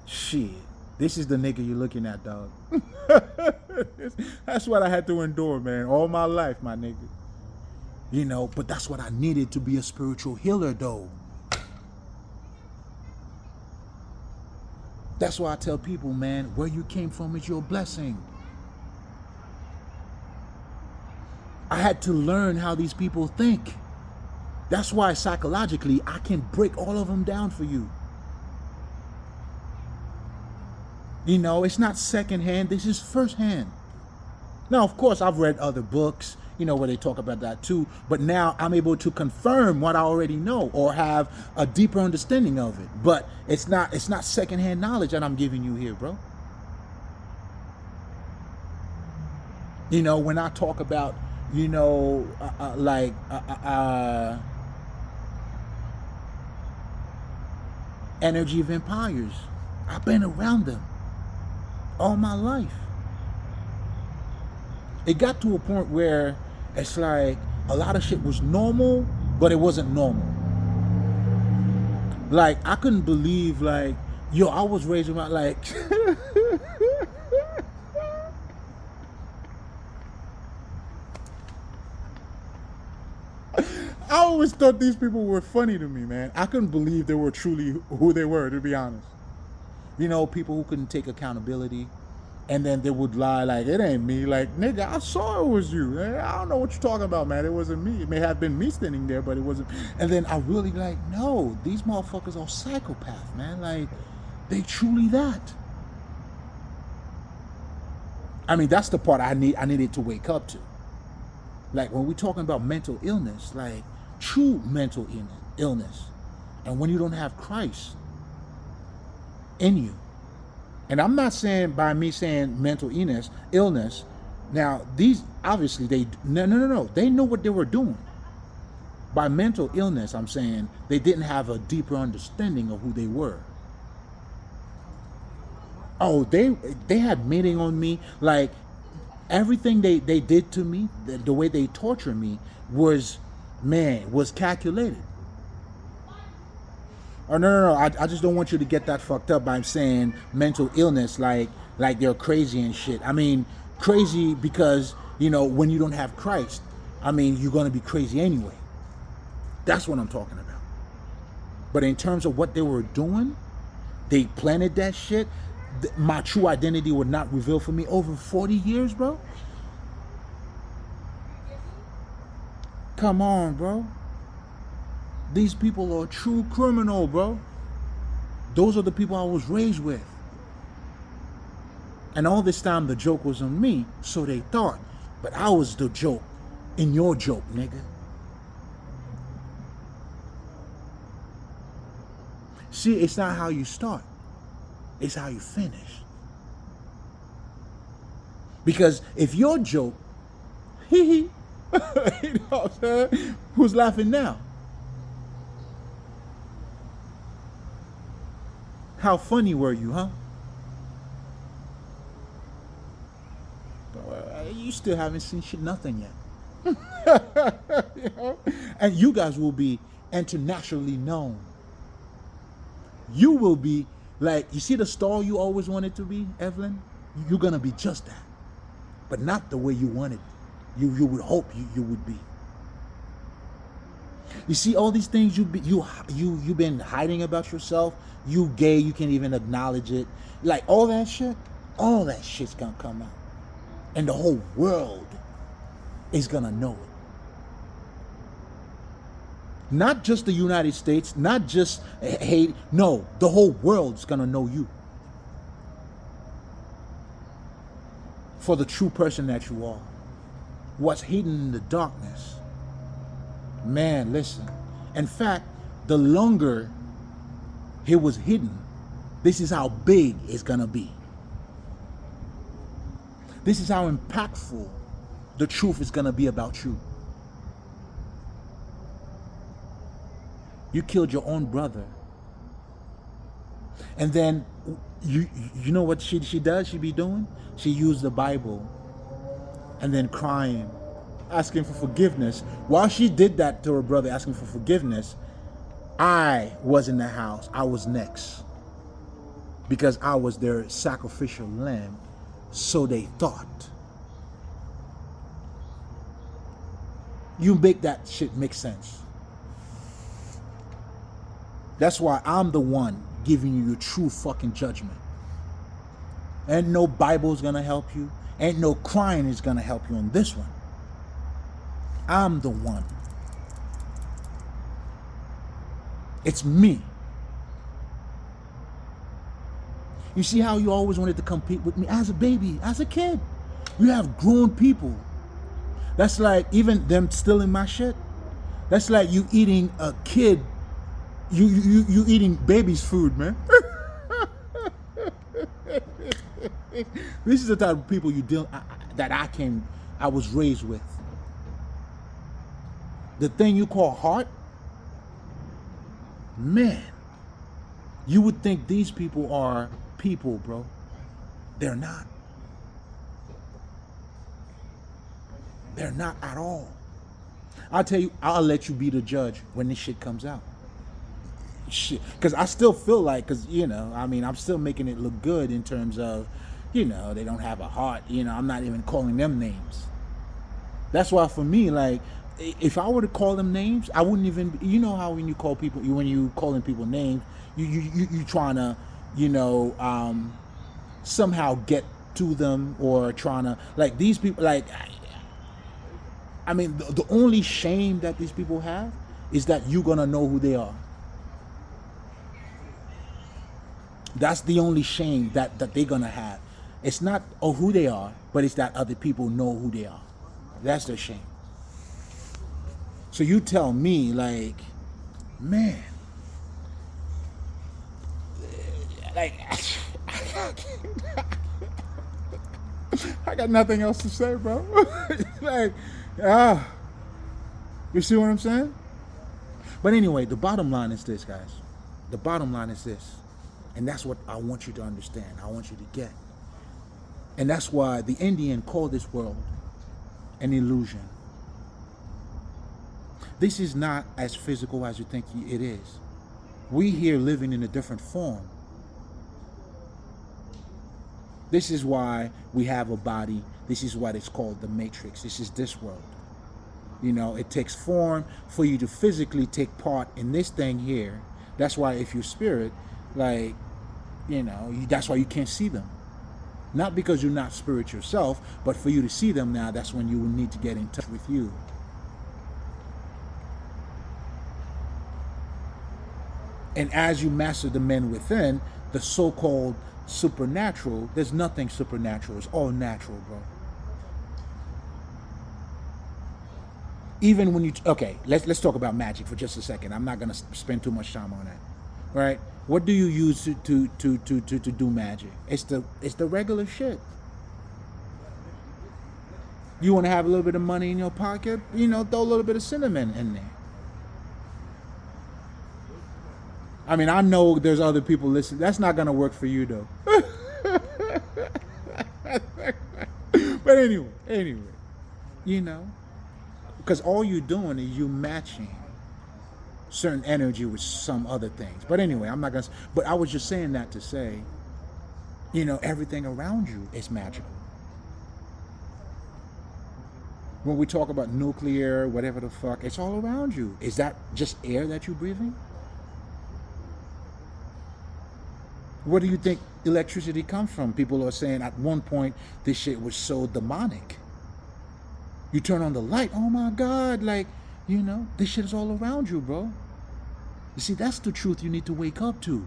Shit. This is the nigga you're looking at, dog. That's what I had to endure, man. All my life, my nigga. You know, but that's what I needed to be a spiritual healer, though. That's why I tell people, man, where you came from is your blessing. I had to learn how these people think. That's why psychologically, I can break all of them down for you. You know, it's not secondhand, this is firsthand. Now, of course, I've read other books, you know, where they talk about that too. But now I'm able to confirm what I already know or have a deeper understanding of it. But it's not secondhand knowledge that I'm giving you here, bro. When I talk about, energy of empires, I've been around them all my life. It got to a point where it's like a lot of shit was normal, but it wasn't normal. Like, I couldn't believe, like, yo, I was raised around, like, I always thought these people were funny to me, man. I couldn't believe they were truly who they were, to be honest. People who couldn't take accountability, and then they would lie like, it ain't me. Like, nigga, I saw it was you. I don't know what you're talking about, man. It wasn't me. It may have been me standing there, but it wasn't. And then I really like, no, these motherfuckers are psychopaths, man. Like, they truly that. I mean, that's the part I needed to wake up to. Like, when we're talking about mental illness, like true mental illness, and when you don't have Christ in you. And I'm not saying by me saying mental illness. Now, these obviously no. They know what they were doing. By mental illness, I'm saying they didn't have a deeper understanding of who they were. Oh, they had meaning on me. Like, everything they did to me, the way they tortured me was calculated. Oh, no. I just don't want you to get that fucked up by saying mental illness like they're crazy and shit. I mean, crazy because, when you don't have Christ, I mean, you're going to be crazy anyway. That's what I'm talking about. But in terms of what they were doing, they planted that shit. My true identity would not reveal for me over 40 years, bro. Come on, bro. These people are true criminal, bro. Those are the people I was raised with. And all this time the joke was on me, so they thought. But I was the joke in your joke, nigga. See, it's not how you start. It's how you finish. Because if your joke, you know what I'm saying? Who's laughing now? How funny were you, huh? You still haven't seen shit, nothing yet. And you guys will be internationally known. You will be like, you see the star you always wanted to be, Evelyn? You're gonna be just that, but not the way you wanted. You would hope you would be. You see all these things you've been hiding about yourself. You gay, you can't even acknowledge it. Like all that shit's gonna come out, and the whole world is gonna know it. Not just the United States, not just Haiti. No, the whole world's gonna know you for the true person that you are. What's hidden in the darkness. Man, listen. In fact, the longer it was hidden, this is how big it's gonna be. This is how impactful the truth is gonna be about you. You killed your own brother. And then, you know what she does? She be doing? She used the Bible and then crying, asking for forgiveness. While she did that to her brother, asking for forgiveness, I was in the house. I was next. Because I was their sacrificial lamb. So they thought. You make that shit make sense. That's why I'm the one giving you your true fucking judgment. Ain't no Bible's gonna help you. Ain't no crying is gonna help you on this one. I'm the one. It's me. You see how you always wanted to compete with me as a baby, as a kid. You have grown people. That's like even them stealing my shit. That's like you eating a kid. You eating baby's food, man. This is the type of people that I can I was raised with. The thing you call heart, man, you would think these people are people, bro. They're not. They're not at all. I'll tell you, I'll let you be the judge when this shit comes out. Shit. Because I still feel like, because, you know, I mean, I'm still making it look good in terms of, you know, they don't have a heart. You know, I'm not even calling them names. That's why for me, like, if I were to call them names, I wouldn't even, you know how when you call people, when you calling people names, you trying to, you know, somehow get to them, or trying to, like, these people, like, I mean, the only shame that these people have is that you're going to know who they are. That's the only shame that they're going to have. It's not who they are, but it's that other people know who they are. That's their shame. So you tell me, like, man, like, I got nothing else to say, bro. Like, you see what I'm saying? But anyway, the bottom line is this, guys. The bottom line is this. And that's what I want you to understand. I want you to get. And that's why the Indian called this world an illusion. This is not as physical as you think it is. We here living in a different form. This is why we have a body. This is what it's called the matrix. This is this world. You know, it takes form for you to physically take part in this thing here. That's why if you're spirit, like, you know, that's why you can't see them. Not because you're not spirit yourself, but for you to see them now, that's when you will need to get in touch with you. And as you master the men within, the so-called supernatural, there's nothing supernatural. It's all natural, bro. Even when you, okay, let's talk about magic for just a second. I'm not going to spend too much time on that. Right? What do you use to do magic? It's the regular shit. You want to have a little bit of money in your pocket? You know, throw a little bit of cinnamon in there. I mean, I know there's other people listening. That's not going to work for you, though. But anyway, you know, because all you're doing is you matching certain energy with some other things. But anyway, I'm not going to, but I was just saying that to say, you know, everything around you is magical. When we talk about nuclear, whatever the fuck, it's all around you. Is that just air that you're breathing? Where do you think electricity comes from? People are saying at one point this shit was so demonic. You turn on the light, oh my God, like, you know, this shit is all around you, bro. You see, that's the truth you need to wake up to.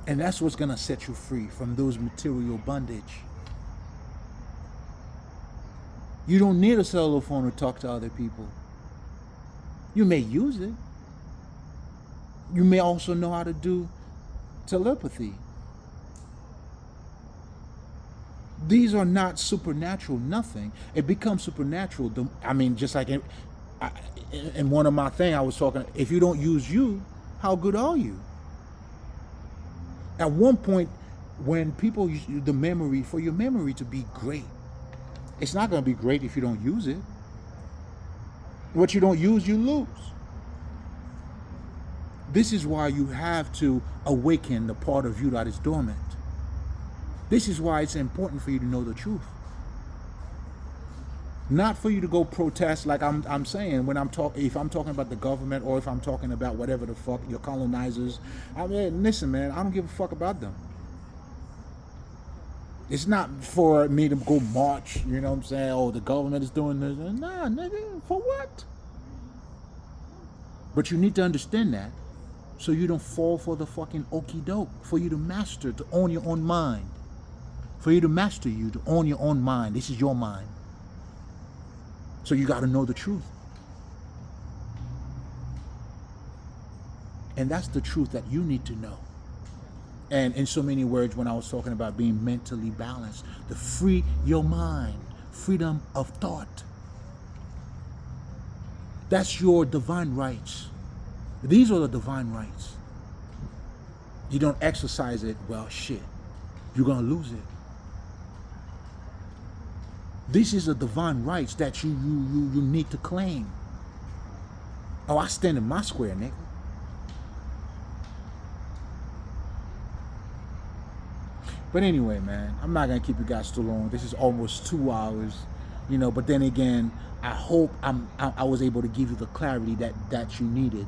And that's what's going to set you free from those material bondage. You don't need a cellular phone to talk to other people. You may use it. You may also know how to do telepathy. These are not supernatural, nothing. It becomes supernatural. I mean, just like in one of my things I was talking, if you don't use you, how good are you? At one point, when people use the memory, for your memory to be great, it's not going to be great if you don't use it. What you don't use, you lose. This is why you have to awaken the part of you that is dormant. This is why it's important for you to know the truth. Not for you to go protest like I'm saying when if I'm talking about the government, or if I'm talking about whatever the fuck, your colonizers. I mean, listen, man, I don't give a fuck about them. It's not for me to go march, you know what I'm saying? Oh, the government is doing this. Nah, nigga, for what? But you need to understand that, so you don't fall for the fucking okie doke. For you to master, to own your own mind. For you to master you, to own your own mind. This is your mind. So you got to know the truth. And that's the truth that you need to know. And in so many words, when I was talking about being mentally balanced, to free your mind, freedom of thought. That's your divine rights. These are the divine rights. You don't exercise it, well, shit, you're going to lose it. This is a divine rights that you need to claim. Oh, I stand in my square, nigga. But anyway, man, I'm not going to keep you guys too long. This is almost 2 hours, but then again, I hope I was able to give you the clarity that you needed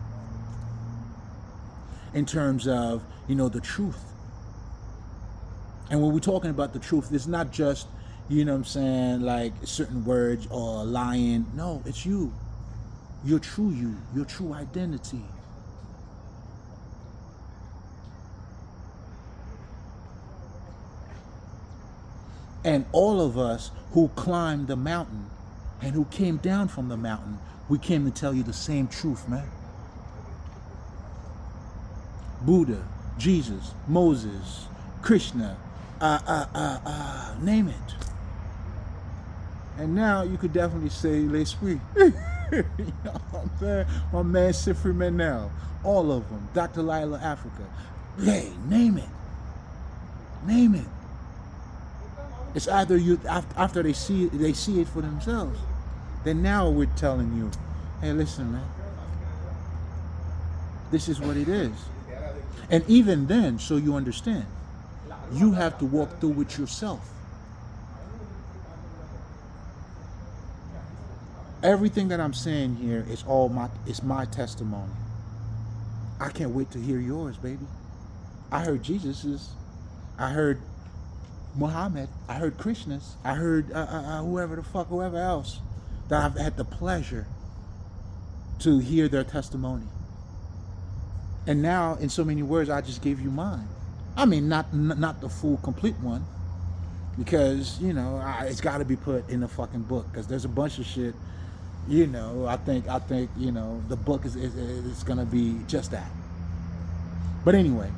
in terms of, the truth. And when we're talking about the truth, it's not just, like certain words or lying. No, it's you. Your true identity. And all of us who climbed the mountain and who came down from the mountain, we came to tell you the same truth, man. Buddha, Jesus, Moses, Krishna, name it. And now you could definitely say l'esprit. You know what I'm saying? My man Sifri Menel, all of them, Dr. Lila Africa. Hey, name it. Name it. It's either you after they see it for themselves. Then now we're telling you, hey, listen, man. This is what it is. And even then, so you understand, you have to walk through it yourself. Everything that I'm saying here is my testimony. I can't wait to hear yours, baby. I heard Jesus's. I heard Muhammad. I heard Krishna's. I heard whoever else that I've had the pleasure to hear their testimony. And now, in so many words, I just gave you mine. I mean, not the full, complete one, because it's got to be put in a fucking book. Because there's a bunch of shit. I think the book is gonna be just that. But anyway,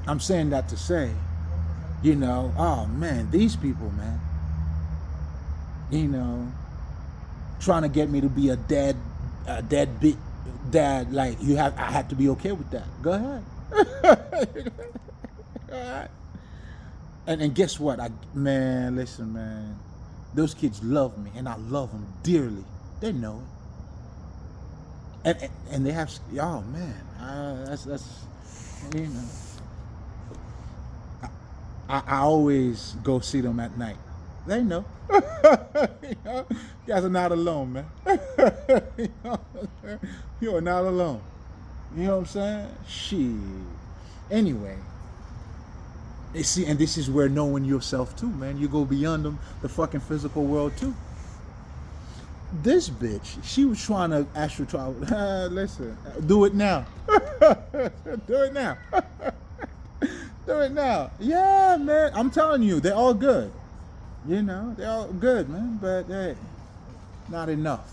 I'm saying that to say, oh man, these people, man, trying to get me to be a deadbeat dad. Like I have to be okay with that. Go ahead. All right. And guess what? Listen, man. Those kids love me, and I love them dearly. They know it. And they have, oh man, that's I always go see them at night. They know. You guys are not alone, man. You are not alone. You know what I'm saying? Shit. Anyway. See, and this is where knowing yourself too, man. You go beyond the fucking physical world too. This bitch, she was trying to astral travel. Listen, do it now. Do it now. Do it now. Yeah, man. I'm telling you, they're all good. They're all good, man. But hey, not enough.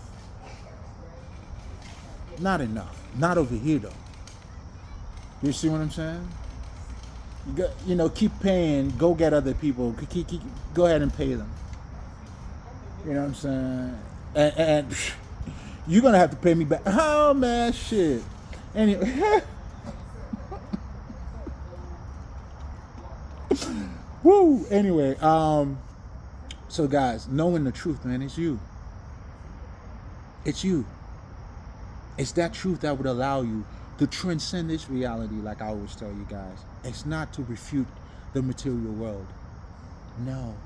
Not enough. Not over here though. You see what I'm saying? Keep paying. Go get other people. Go ahead and pay them. You know what I'm saying? And you're gonna have to pay me back. Oh man, shit. Anyway, woo. Anyway, so guys, knowing the truth, man, it's you. It's you. It's that truth that would allow you to transcend this reality, like I always tell you guys. It's not to refute the material world. No.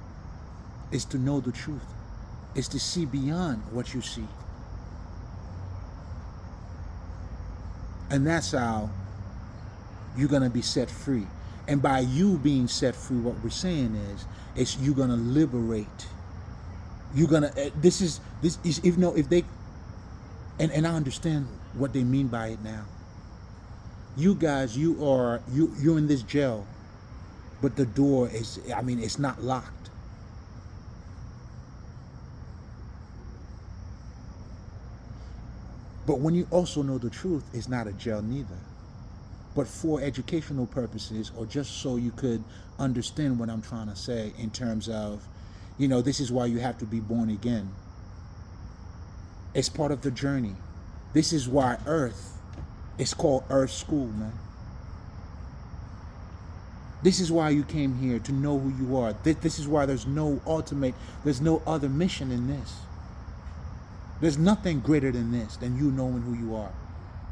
It's to know the truth. It's to see beyond what you see. And that's how you're going to be set free. And by you being set free, what we're saying is you're going to liberate. You're going to, if they, and I understand what they mean by it now. You guys, you're in this jail, but the door is, it's not locked. But when you also know the truth, it's not a jail neither. but for educational purposes, or just so you could understand what I'm trying to say in terms of, this is why you have to be born again. It's part of the journey. This is why Earth is called Earth School, man. This is why you came here, to know who you are. This is why there's no other mission in this. There's nothing greater than this, than you knowing who you are.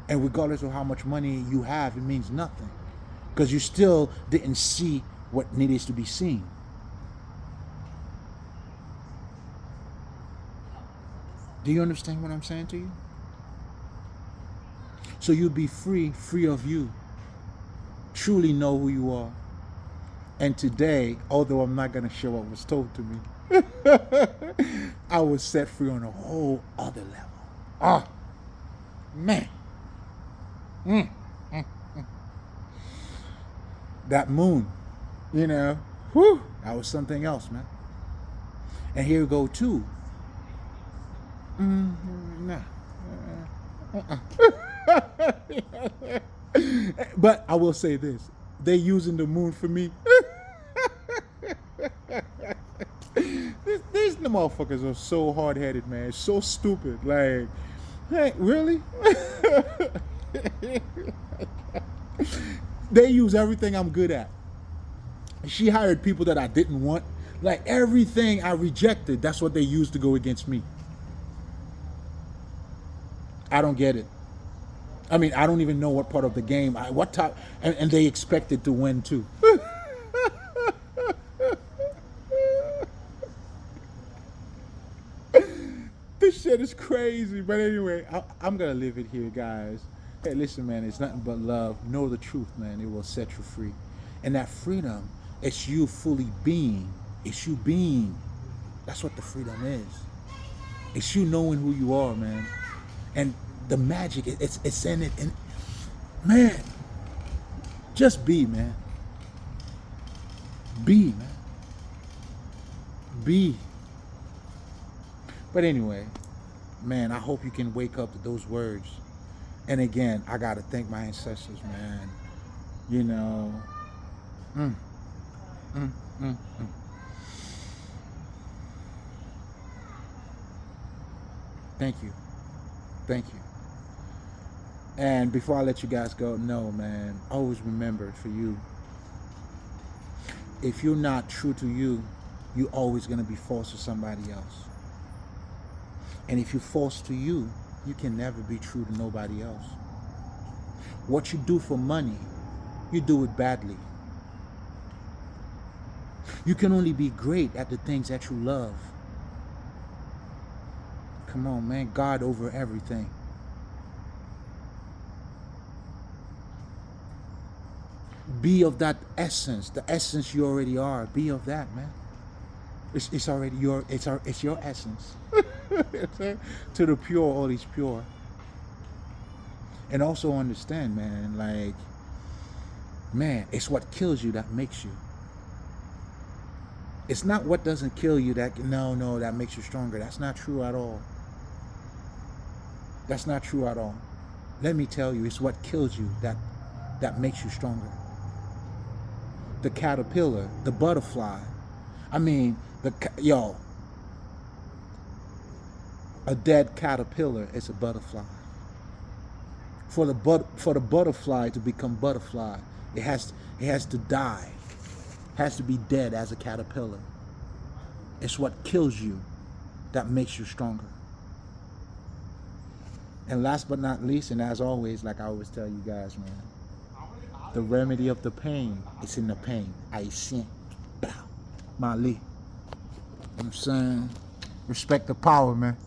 And regardless of how much money you have, it means nothing. Because you still didn't see what needed to be seen. Do you understand what I'm saying to you? So you'll be free of you. Truly know who you are. And today, although I'm not going to share what was told to me, I was set free on a whole other level. Oh, man. That moon, whew, that was something else, man. And here we go, too. Nah. But I will say this. They're using the moon for me. These motherfuckers are so hard-headed, man. So stupid. Like, hey, really? They use everything I'm good at. She hired people that I didn't want. Like, everything I rejected, that's what they used to go against me. I don't get it. I mean, I don't even know what part of the game, what top, and they expected to win too. This shit is crazy. But anyway, I'm going to leave it here, guys. Hey, listen, man, it's nothing but love. Know the truth, man. It will set you free. And that freedom, it's you fully being. It's you being. That's what the freedom is. It's you knowing who you are, man. And the magic, it's in it. And man, just be, man. Be, man. Be. But anyway, man, I hope you can wake up to those words. And again, I got to thank my ancestors, man. Thank you. Thank you. And before I let you guys go, no, man, always remember, for you, if you're not true to you, you're always going to be false to somebody else. And if you're false to you, you can never be true to nobody else. What you do for money, you do it badly. You can only be great at the things that you love. Come on, man. God over everything. Be of that essence, the essence you already are. Be of that, man. It's already it's your essence. To the pure, all is pure. And also understand, man, like, man, it's what kills you that makes you. It's not what doesn't kill you that makes you stronger. That's not true at all. That's not true at all. Let me tell you, it's what kills you that makes you stronger. The caterpillar, the butterfly. I mean, a dead caterpillar is a butterfly. For the butterfly to become butterfly, it has to die. It has to be dead as a caterpillar. It's what kills you that makes you stronger. And last but not least, and as always, like I always tell you guys, man, the remedy of the pain is in the pain. I sent. Mali. You know what I'm saying? Respect the power, man.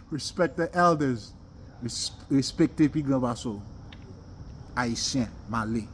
Respect the elders. Respect the people. I sent. Mali.